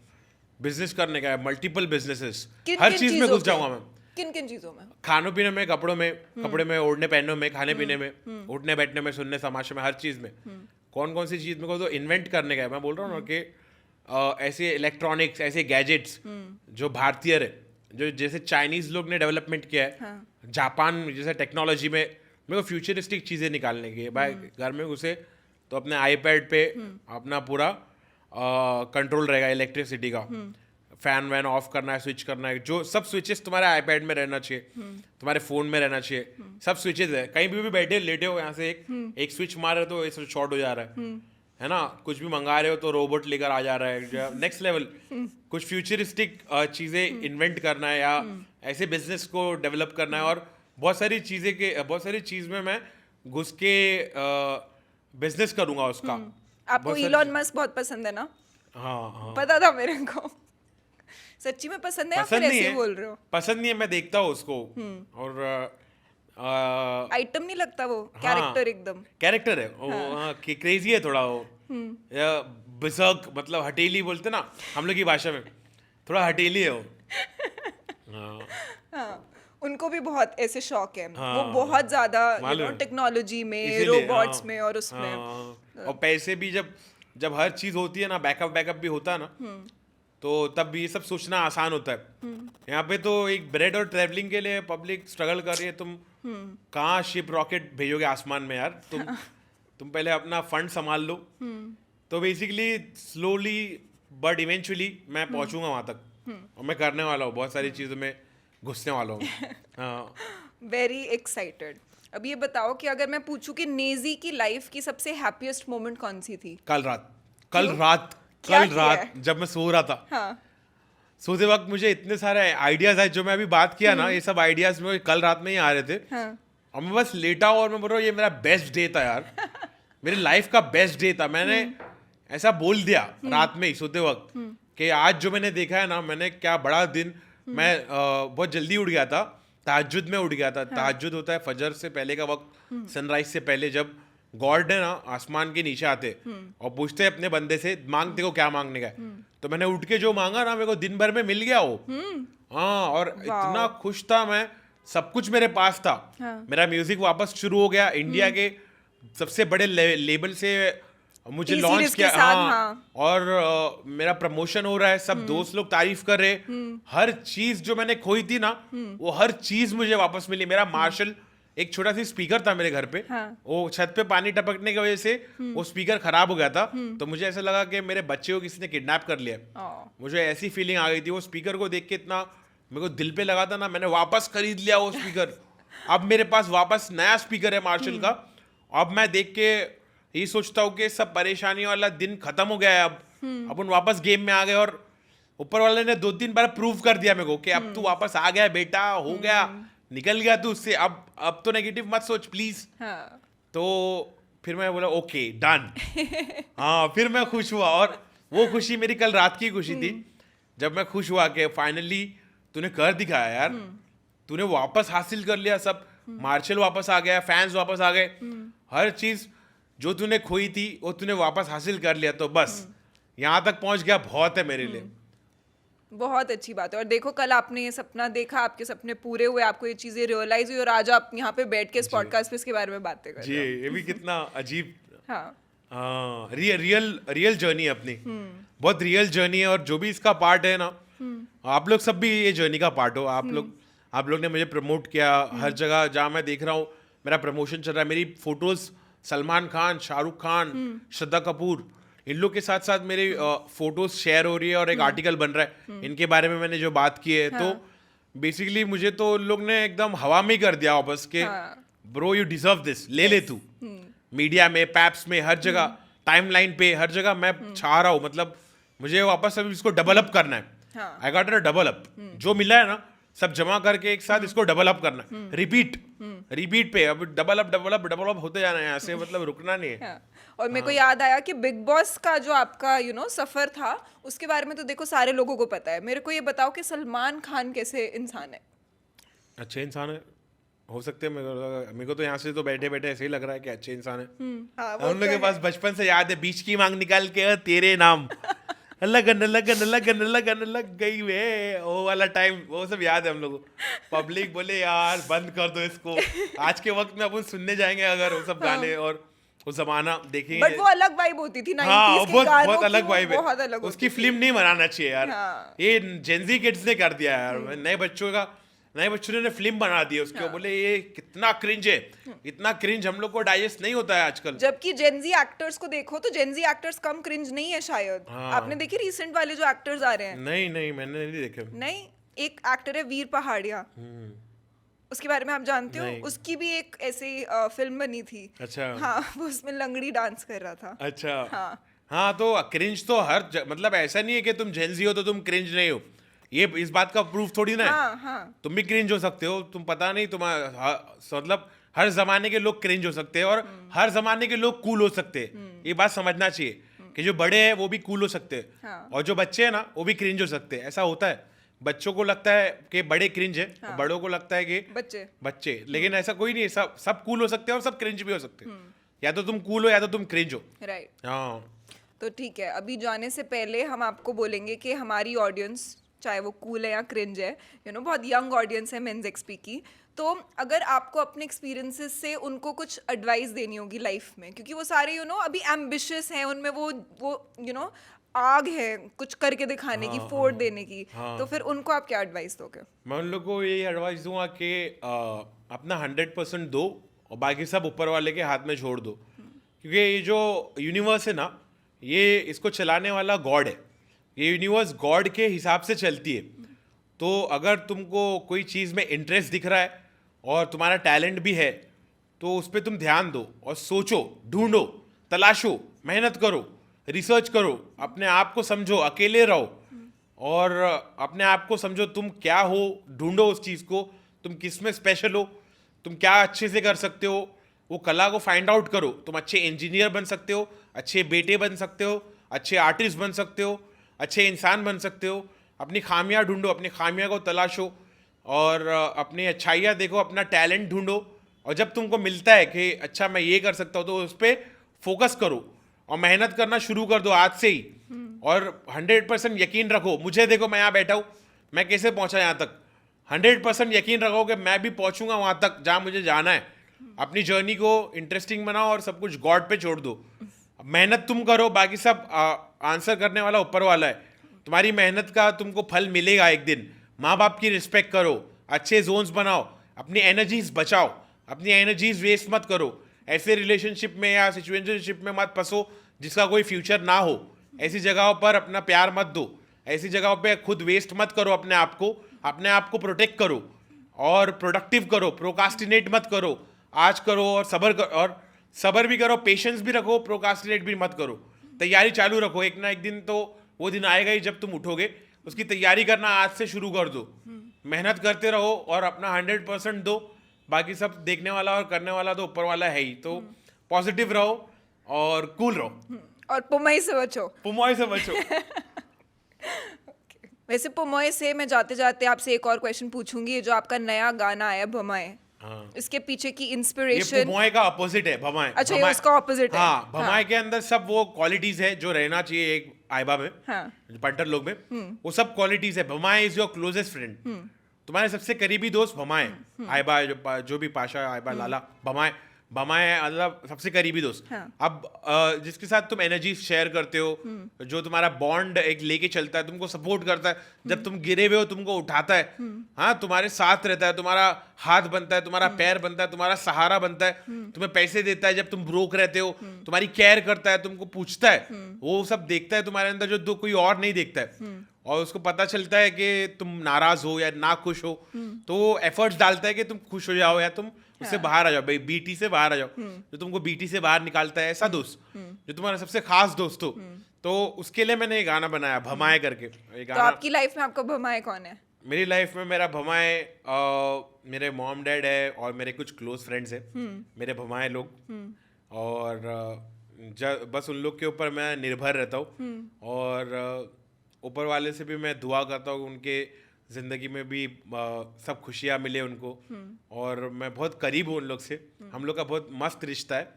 बिजनेस करने का है, मल्टीपल बिजनेसेस, किन हर किन चीज़ में चीजों घुस जाऊंगा मैं। किन किन चीजों में? खानों पीने में, कपड़ों में, कपड़े में, ओढ़ने पहनने में, खाने पीने में, उठने बैठने में, सुनने समाशे में, हर चीज़ में। कौन कौन सी चीज़ मेरे को तो इन्वेंट करने का है। मैं बोल रहा हूँ ना कि ऐसे इलेक्ट्रॉनिक्स, ऐसे गैजेट्स जो भारतीय है, जो जैसे चाइनीज़ लोग ने डेवलपमेंट किया है, जापान जैसे टेक्नोलॉजी में मेरे को फ्यूचरिस्टिक चीज़ें निकालने की है। भाई घर में घुसे तो अपने आईपैड पे अपना पूरा कंट्रोल रहेगा इलेक्ट्रिसिटी का, फैन वैन ऑफ करना है, स्विच करना है, जो सब स्विचेस तुम्हारे आईपैड में रहना चाहिए, तुम्हारे फोन में रहना चाहिए, सब स्विचेस है। कहीं भी बैठे लेटे हो, यहाँ से एक स्विच मार रहे हो तो एक शॉर्ट हो जा रहा है ना, कुछ भी मंगा रहे हो तो रोबोट लेकर आ जा रहा है, नेक्स्ट लेवल। कुछ फ्यूचरिस्टिक चीज़ें इन्वेंट करना है या ऐसे बिजनेस को डेवलप करना है, और बहुत सारी चीज़ में मैं घुस के बिजनेस करूँगा उसका। आपको बहुत सारी इलॉन मस्क बहुत पसंद है ना? हाँ हाँ, पता था मेरे को। सच्ची में पसंद है या फिर पसंद नहीं ऐसे ही है, बोल रहे हो? पसंद नहीं है, मैं देखता हूँ उसको, और आइटम नहीं लगता वो, कैरेक्टर एकदम। कैरेक्टर है वो, हाँ, क्रेजी है थोड़ा वो, या बिजर्क, मतलब हटेली बोलते ना हम लोग की भाषा में, थोड़ा हटेली है वो। हाँ, हाँ, उनको भी बहुत ऐसे शौक है, वो हाँ, बहुत ज्यादा मालूम है। टेक्नोलॉजी में, इसीलिए, रोबोट्स हाँ, में और उसमें। हाँ, और पैसे भी जब जब हर चीज होती है ना, बैकअप भी होता है ना, तो तब ये सब सोचना आसान होता है। यहाँ पे तो एक ब्रेड और ट्रैवलिंग के लिए पब्लिक स्ट्रगल कर रही है, तुम कहाँ शिप रॉकेट भेजोगे आसमान में यार, तुम पहले अपना फंड संभाल लो। तो बेसिकली स्लोली बट इवेंचुअली मैं पहुंचूंगा वहां तक, और मैं करने वाला हूँ, बहुत सारी चीज़ों में घुसने वाला हूँ। हाँ, वेरी एक्साइटेड। अब ये बताओ कि अगर मैं पूछूं कि नेजी की लाइफ की सबसे हैप्पीएस्ट मोमेंट कौन सी थी? कल रात क्या किया है? जब मैं सो रहा था, हाँ, सोते वक्त मुझे इतने सारे आइडियाज आए, जो मैं अभी बात किया ना, ये सब आइडियाज में कल रात में ही आ रहे थे। हाँ, और मैं बस लेटा हूँ और मैं बोल रहा हूँ ये मेरा बेस्ट डे था यार, मेरी लाइफ का बेस्ट डे था। मैंने ऐसा बोल दिया रात में ही सोते वक्त कि आज जो मैंने देखा है ना, मैंने क्या बड़ा दिन। मैं बहुत जल्दी उठ गया था, तहज्जुद में उठ गया था। तहज्जुद होता है फजर से पहले का वक्त, सनराइज से पहले, जब गॉड है ना आसमान के नीचे आते और पूछते हैं अपने बंदे से, मांग तेरे को क्या मांगने का है। तो मैंने उठ के जो मांगा ना, मेरे को दिन भर में मिल गया वो। हाँ, और इतना खुश था मैं, सब कुछ मेरे पास था। मेरा म्यूजिक वापस शुरू हो गया, इंडिया के सबसे बड़े लेबल से मुझे T-Series लॉन्च के किया। साथ, हाँ, हाँ। और मेरा प्रमोशन हो रहा है, सब दोस्त लोग तारीफ कर रहे। हर चीज जो मैंने खोई थी ना, वो हर चीज मुझे वापस मिली। मेरा मार्शल, एक छोटा सी स्पीकर था मेरे घर पे, हाँ। वो छत पे पानी टपकने की वजह से वो स्पीकर खराब हो गया था। तो मुझे ऐसा लगा कि मेरे बच्चे को किसी ने किडनैप कर लिया। मुझे ऐसी फीलिंग आ गई थी, वो स्पीकर को देख के इतना मेरे को दिल पे लगा था ना, मैंने वापस खरीद लिया वो स्पीकर। अब मेरे पास वापस नया स्पीकर है मार्शल का। अब मैं देख के यही सोचता हूँ कि सब परेशानी वाला दिन खत्म हो गया है। अब अपन वापस गेम में आ गए, और ऊपर वाले ने 2-3 बार प्रूव कर दिया मेरे को कि अब तू वापस आ गया बेटा, हो गया, निकल गया तू उससे, अब तो नेगेटिव मत सोच प्लीज। हाँ। तो फिर मैं बोला ओके डन। हाँ, फिर मैं खुश हुआ, और वो खुशी मेरी कल रात की खुशी थी, जब मैं खुश हुआ कि फाइनली तूने कर दिखाया यार, तूने वापस हासिल कर लिया सब। मार्शल वापस आ गया, फैंस वापस आ गए, हर चीज जो तूने खोई थी वो तूने वापस हासिल कर लिया। तो बस यहाँ तक पहुंच गया, बहुत है मेरे लिए। बहुत अच्छी बात है। और देखो, कल आपने ये सपना देखा, आपके सपने पूरे हुए, आपको ये चीजें रियलाइज हुई, और आज आप यहाँ पे बैठ के इस पॉडकास्ट पे इसके बारे में बातें कर जी, रहे हो। ये भी कितना अजीब, हाँ, हाँ, रियल जर्नी है अपनी, बहुत रियल जर्नी है। और जो भी इसका पार्ट है ना, आप लोग सब भी ये जर्नी का पार्ट हो। आप लोग ने मुझे प्रमोट किया हर जगह जहाँ मैं देख रहा हूँ, मेरा प्रमोशन चल रहा है। मेरी फोटोज सलमान खान, शाहरुख खान, श्रद्धा कपूर, इन लोग के साथ साथ मेरी फोटोज शेयर हो रही है, और एक आर्टिकल बन रहा है इनके बारे में मैंने जो बात की है। तो बेसिकली मुझे तो उन लोग ने एकदम हवा में ही कर दिया वापस के, ब्रो यू डिजर्व दिस, ले ले तू। मीडिया में, पैप्स में, हर जगह, टाइमलाइन पे, हर जगह मैं छा रहा हूँ। मतलब मुझे वापस अभी इसको डबल अप करना है। I got to double up. जो मिला है ना, सब जमा करके एक साथ इसको डबल अप करना, रिपीट पे, अब डबल अप होते जाना है यहाँ से, मतलब रुकना नहीं है। हाँ। और मेरे को याद आया कि बिग बॉस का जो आपका सफर था, उसके बारे में तो देखो सारे लोगों को पता है। मेरे को ये बताओ कि सलमान खान कैसे इंसान है? अच्छे इंसान है, हो सकते हैं। मेरे को तो यहाँ से तो बैठे बैठे ऐसे ही लग रहा है कि अच्छे इंसान है। हाँ, वो हम लोग तो के है। पास बचपन से याद है, बीच की मांग निकाल के तेरे नाम लगन लगन लगन लगन लग गई वे, वो वाला टाइम, वो सब याद है हम लोग को। पब्लिक बोले यार बंद कर दो इसको, आज के वक्त में अपन सुनने जाएंगे अगर वो सब गाने और वो जमाना देखेंगे। बट वो अलग वाइब होती थी 90s हाँ, के बहुत गानों बहुत की, अलग वो वाइब बहुत है, अलग उसकी होती थी। फिल्म नहीं बनाना चाहिए यार। हाँ। ये जेनजी किड्स ने कर दिया यार, नए बच्चों ने फिल्म बना दी है उसके। बोले ये कितना क्रिंज है, इतना क्रिंज हम लोग को डाइजेस्ट नहीं होता है आजकल। जबकि जेनजी एक्टर्स को देखो तो जेनजी एक्टर्स कम क्रिंज नहीं है शायद। हाँ। आपने देखी रिसेंट वाले जो एक्टर्स आ रहे हैं? नहीं नहीं, मैंने नहीं देखे। नहीं, एक एक्टर है वीर पहाड़िया, उसके बारे में आप जानते हो? नहीं। उसकी भी एक ऐसी फिल्म बनी थी। अच्छा। हाँ, वो उसमें लंगड़ी डांस कर रहा था। अच्छा। हाँ। हाँ, तो क्रिंज तो मतलब ऐसा नहीं है कि तुम जेनजी हो तो तुम क्रिंज नहीं हो, ये इस बात का प्रूफ थोड़ी ना है। हाँ हाँ। तुम भी क्रिंज हो सकते हो, तुम पता नहीं मतलब हर जमाने के लोग क्रिंज हो सकते हैं और हर जमाने के लोग कूल हो सकते हैं। ये बात समझना चाहिए कि जो बड़े हैं वो भी कूल हो सकते हैं, हाँ। और जो बच्चे हैं ना वो भी क्रिंज हो सकते हैं। ऐसा होता है, बच्चों को लगता है कि बड़े क्रिंज है, हाँ। और बड़ों को लगता है कि बच्चे। लेकिन ऐसा कोई नहीं है, सब कूल हो सकते हैं और सब क्रिंज भी हो सकते हैं। या तो तुम कूल हो या तो तुम क्रिंज हो। राइट। हाँ, तो ठीक है, अभी जाने से पहले हम आपको बोलेंगे कि हमारी ऑडियंस, चाहे वो कूल है या क्रिंज है, बहुत यंग ऑडियंस है मेंस एक्सपी की, तो अगर आपको अपने एक्सपीरियंसेस से उनको कुछ एडवाइस देनी होगी लाइफ में, क्योंकि वो सारे अभी एम्बिशियस हैं, उनमें वो आग है कुछ करके दिखाने की, फोड़ देने की, तो फिर उनको आप क्या एडवाइस दोगे? मैं उन लोग को यही एडवाइस दूंगा कि अपना 100% दो और बाकी सब ऊपर वाले के हाथ में छोड़ दो, क्योंकि ये जो यूनिवर्स है ना, ये इसको चलाने वाला गॉड है। ये यूनिवर्स गॉड के हिसाब से चलती है। तो अगर तुमको कोई चीज़ में इंटरेस्ट दिख रहा है और तुम्हारा टैलेंट भी है, तो उस पर तुम ध्यान दो और सोचो, ढूंढो, तलाशो, मेहनत करो, रिसर्च करो, अपने आप को समझो, अकेले रहो और अपने आप को समझो तुम क्या हो, ढूंढो उस चीज़ को, तुम किस में स्पेशल हो, तुम क्या अच्छे से कर सकते हो, वो कला को फाइंड आउट करो। तुम अच्छे इंजीनियर बन सकते हो, अच्छे बेटे बन सकते हो, अच्छे आर्टिस्ट बन सकते हो, अच्छे इंसान बन सकते हो। अपनी खामियां ढूंढो, अपनी खामियां को तलाशो और अपनी अच्छाइयाँ देखो, अपना टैलेंट ढूंढो, और जब तुमको मिलता है कि अच्छा मैं ये कर सकता हूँ, तो उस पर फोकस करो और मेहनत करना शुरू कर दो आज से ही। और 100% यकीन रखो, मुझे देखो मैं यहाँ बैठा हूँ, मैं कैसे पहुँचा यहाँ तक, 100% यकीन रखो कि मैं भी पहुँचूंगा वहाँ तक जहाँ मुझे जाना है। अपनी जर्नी को इंटरेस्टिंग बनाओ और सब कुछ गॉड पे छोड़ दो। मेहनत तुम करो, बाकी सब आंसर करने वाला ऊपर वाला है। तुम्हारी मेहनत का तुमको फल मिलेगा एक दिन। माँ बाप की रिस्पेक्ट करो, अच्छे जोन्स बनाओ, अपनी एनर्जीज बचाओ, अपनी एनर्जीज वेस्ट मत करो। ऐसे रिलेशनशिप में या सिचुएशनशिप में मत फंसो जिसका कोई फ्यूचर ना हो। ऐसी जगहों पर अपना प्यार मत दो, ऐसी जगहों पे खुद वेस्ट मत करो अपने आप को प्रोटेक्ट करो और प्रोडक्टिव करो, प्रोकास्टिनेट मत करो। आज करो और सबर भी करो, पेशेंस भी रखो, प्रोकास्टिनेट भी मत करो। तैयारी चालू रखो, एक ना एक दिन तो वो दिन आएगा ही जब तुम उठोगे। उसकी तैयारी करना आज से शुरू कर दो, मेहनत करते रहो और अपना 100% दो। बाकी सब देखने वाला और करने वाला तो ऊपर वाला है ही। तो पॉजिटिव रहो और कूल रहो और पुमई से बचो। पुमोय से बचो। वैसे पुमोय से मैं जाते जाते आपसे एक और क्वेश्चन पूछूंगी। ये जो आपका नया गाना आया भमाए, इसके पीछे की ये इंस्पिरेशन? पुमोय का अपोजिट है भमाए। अच्छा, ये उसका ऑपोजिट है। हाँ, भमाए के अंदर सब वो क्वालिटीज है जो रहना चाहिए एक आइबा में, हाँ। पंटर लोग में, वो सब क्वालिटीज है। भमाए इज योर क्लोजेस्ट फ्रेंड, तुम्हारे सबसे करीबी दोस्त भमाए। आइबा जो भी पाशा, आइबा, लाला, भमाए मतलब सबसे करीबी दोस्त। हाँ। अब जिसके साथ तुम एनर्जी शेयर करते हो, जो तुम्हारा बॉन्ड एक लेके चलता है, तुमको सपोर्ट करता है, जब तुम गिरे हुए हो तुमको उठाता है, हाँ, तुम्हारे साथ रहता है, तुम्हारा हाथ बनता है, तुम्हारा पैर बनता है, तुम्हारा सहारा बनता है, तुम्हें पैसे देता है जब तुम ब्रोक रहते हो, तुम्हारी केयर करता है, तुमको पूछता है, वो सब देखता है तुम्हारे अंदर जो कोई और नहीं देखता है। और उसको पता चलता है कि तुम नाराज हो या ना खुश हो, तो वो एफर्ट्स डालता है कि तुम खुश हो जाओ या तुम उससे बाहर आ जाओ, भाई बीटी से बाहर आ जाओ। जो तुमको बीटी से बाहर निकालता है, ऐसा दोस्त जो तुम्हारा सबसे खास दोस्त हो। तो उसके लिए मैंने ये गाना बनाया भमाए करके। ये तो गाना आपकी लाइफ में आपका भमाए कौन है? मेरी लाइफ में मेरा भमाए मेरे मॉम डैड है और मेरे कुछ क्लोज फ्रेंड्स हैं मेरे भमाए लोग। और बस उन लोग के ऊपर मैं निर्भर रहता हूँ। और ऊपर वाले से भी मैं दुआ करता हूँ उनके ज़िंदगी में भी सब खुशियाँ मिले उनको। और मैं बहुत करीब हूँ उन लोग से, हम लोग का बहुत मस्त रिश्ता है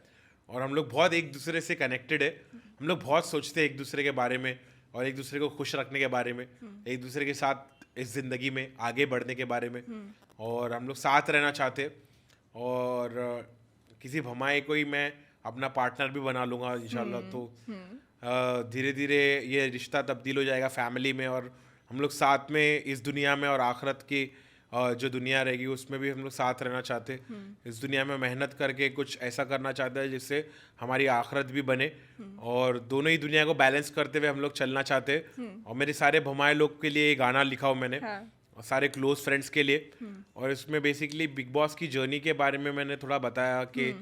और हम लोग बहुत एक दूसरे से कनेक्टेड है। हम लोग बहुत सोचते हैं एक दूसरे के बारे में और एक दूसरे को खुश रखने के बारे में, एक दूसरे के साथ इस ज़िंदगी में आगे बढ़ने के बारे में। और हम लोग साथ रहना चाहते हैं और किसी भमाए को ही मैं अपना पार्टनर भी बना लूँगा इंशाल्लाह। तो धीरे धीरे ये रिश्ता तब्दील हो जाएगा फैमिली में और हम लोग साथ में इस दुनिया में और आखिरत की जो दुनिया रहेगी उसमें भी हम लोग साथ रहना चाहते हैं। इस दुनिया में मेहनत करके कुछ ऐसा करना चाहते हैं जिससे हमारी आखिरत भी बने और दोनों ही दुनिया को बैलेंस करते हुए हम लोग चलना चाहते हैं। और मेरे सारे भमाए लोग के लिए ये गाना लिखा हूँ मैंने, और सारे क्लोज फ्रेंड्स के लिए। और इसमें बेसिकली बिग बॉस की जर्नी के बारे में मैंने थोड़ा बताया कि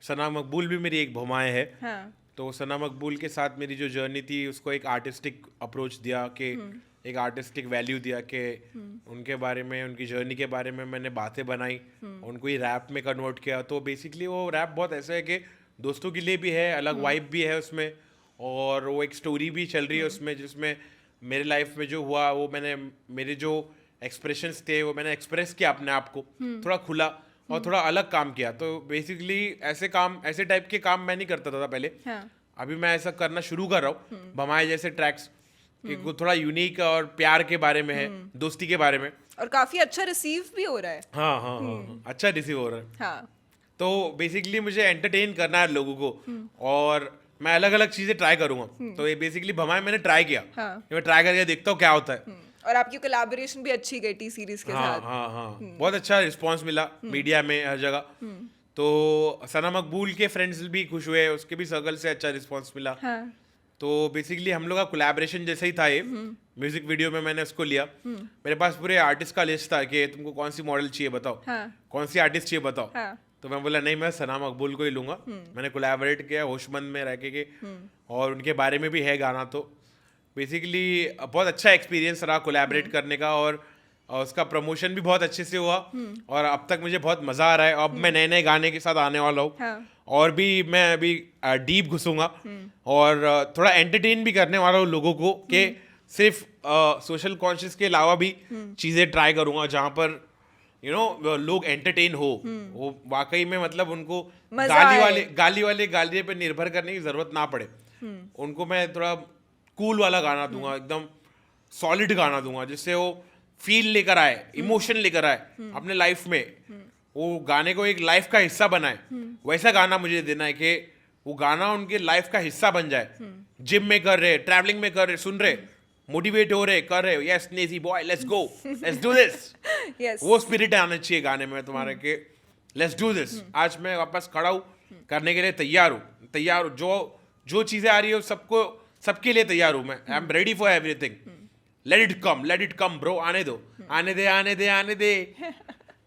सना मकबूल भी मेरी एक भमाए है। तो सना मकबूल के साथ मेरी जो जर्नी थी उसको एक आर्टिस्टिक अप्रोच दिया कि एक आर्टिस्टिक वैल्यू दिया कि उनके बारे में, उनकी जर्नी के बारे में मैंने बातें बनाई, उनको ही रैप में कन्वर्ट किया। तो बेसिकली वो रैप बहुत ऐसा है कि दोस्तों के लिए भी है, अलग वाइब भी है उसमें, और वो एक स्टोरी भी चल रही है उसमें जिसमें मेरे लाइफ में जो हुआ वो मैंने, मेरे जो एक्सप्रेशंस थे वो मैंने एक्सप्रेस किया अपने आप को, थोड़ा खुला और थोड़ा अलग काम किया। तो बेसिकली ऐसे काम, ऐसे टाइप के काम मैं नहीं करता था पहले। अभी मैं ऐसा करना शुरू कर रहा हूँ। भमाए जैसे ट्रैक्स कि वो थोड़ा यूनिक और प्यार के बारे में है, दोस्ती के बारे में, और काफी अच्छा रिसीव भी हो रहा है। हाँ, अच्छा रिसीव हो रहा है। हाँ। तो बेसिकली मुझे एंटरटेन करना है लोगों को और मैं अलग अलग चीजें ट्राई करूंगा। तो ये बेसिकली भमाए मैंने ट्राई किया। मैं ट्राई करके देखता हूँ क्या होता है। और आपकी कोलैबोरेशन भी अच्छी गई टी सीरीज के साथ। हाँ, बहुत अच्छा रिस्पांस मिला मीडिया में, हर जगह। तो सना मकबूल के फ्रेंड्स भी खुश हुए, उसके भी सर्कल से अच्छा रिस्पांस मिला। तो बेसिकली हम लोग का कोलैबोरेशन जैसे ही था ये, म्यूजिक वीडियो में मैंने उसको लिया। मेरे पास पूरे आर्टिस्ट का लिस्ट था कि तुमको कौन सी मॉडल चाहिए बताओ, कौन सी आर्टिस्ट चाहिए बताओ। तो मैं बोला नहीं, मैं सना मकबूल को ही लूंगा। मैंने कोलैबोरेट किया होशमंद में रह के और उनके बारे में भी है गाना। तो बेसिकली बहुत अच्छा एक्सपीरियंस रहा कोलैबोरेट करने का और उसका प्रमोशन भी बहुत अच्छे से हुआ और अब तक मुझे बहुत मज़ा आ रहा है। अब मैं नए नए गाने के साथ आने वाला हूँ और भी मैं अभी डीप घुसूंगा और थोड़ा एंटरटेन भी करने वाला हूँ लोगों को कि सिर्फ सोशल कॉन्शियस के अलावा भी चीज़ें ट्राई करूँगा जहाँ पर लोग एंटरटेन हो, वो वाकई में मतलब उनको गाली पे निर्भर करने की जरूरत ना पड़े। उनको मैं थोड़ा कूल वाला गाना दूंगा, एकदम सॉलिड गाना दूंगा जिससे वो फील लेकर आए, इमोशन लेकर आए अपने लाइफ में, वो गाने को एक लाइफ का हिस्सा बनाए। वैसा गाना मुझे देना है कि वो गाना उनके लाइफ का हिस्सा बन जाए। जिम में कर रहे, ट्रैवलिंग में कर रहे, सुन रहे, मोटिवेट हो रहे, कर रहे, yes Naezy boy let's go, let's do this. वो स्पिरिट आना चाहिए गाने में तुम्हारे के लेट्स डू दिस। आज मैं वापस खड़ा हूँ करने के लिए, तैयार हूँ। जो चीजें आ रही है सबको, सबके लिए तैयार हूँ मैं। I am ready for everything. Let it come bro, आने दे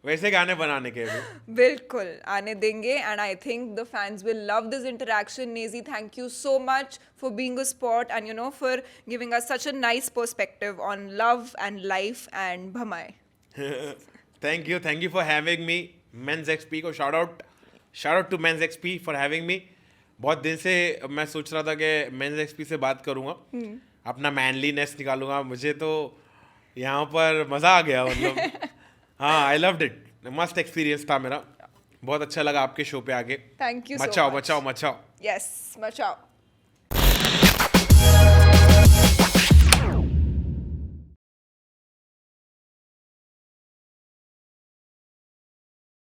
वैसे गाने बनाने के भी बिल्कुल आने देंगे। And I think the fans will love this interaction. नेजी, thank you so much for being a sport and for giving us such a nice perspective on love and life and भमाए। Thank you for having me. Men's XP को shout out to Men's XP for having me. बहुत दिन से मैं सोच रहा था कि मेंस एक्सपी से बात करूंगा, अपना मैनलीनेस निकालूंगा। मुझे तो यहाँ पर मज़ा आ गया, मतलब हाँ, आई लव्ड इट। मस्त एक्सपीरियंस था मेरा, बहुत अच्छा लगा आपके शो पे आके। Thank you. Macau. Yes, Macau.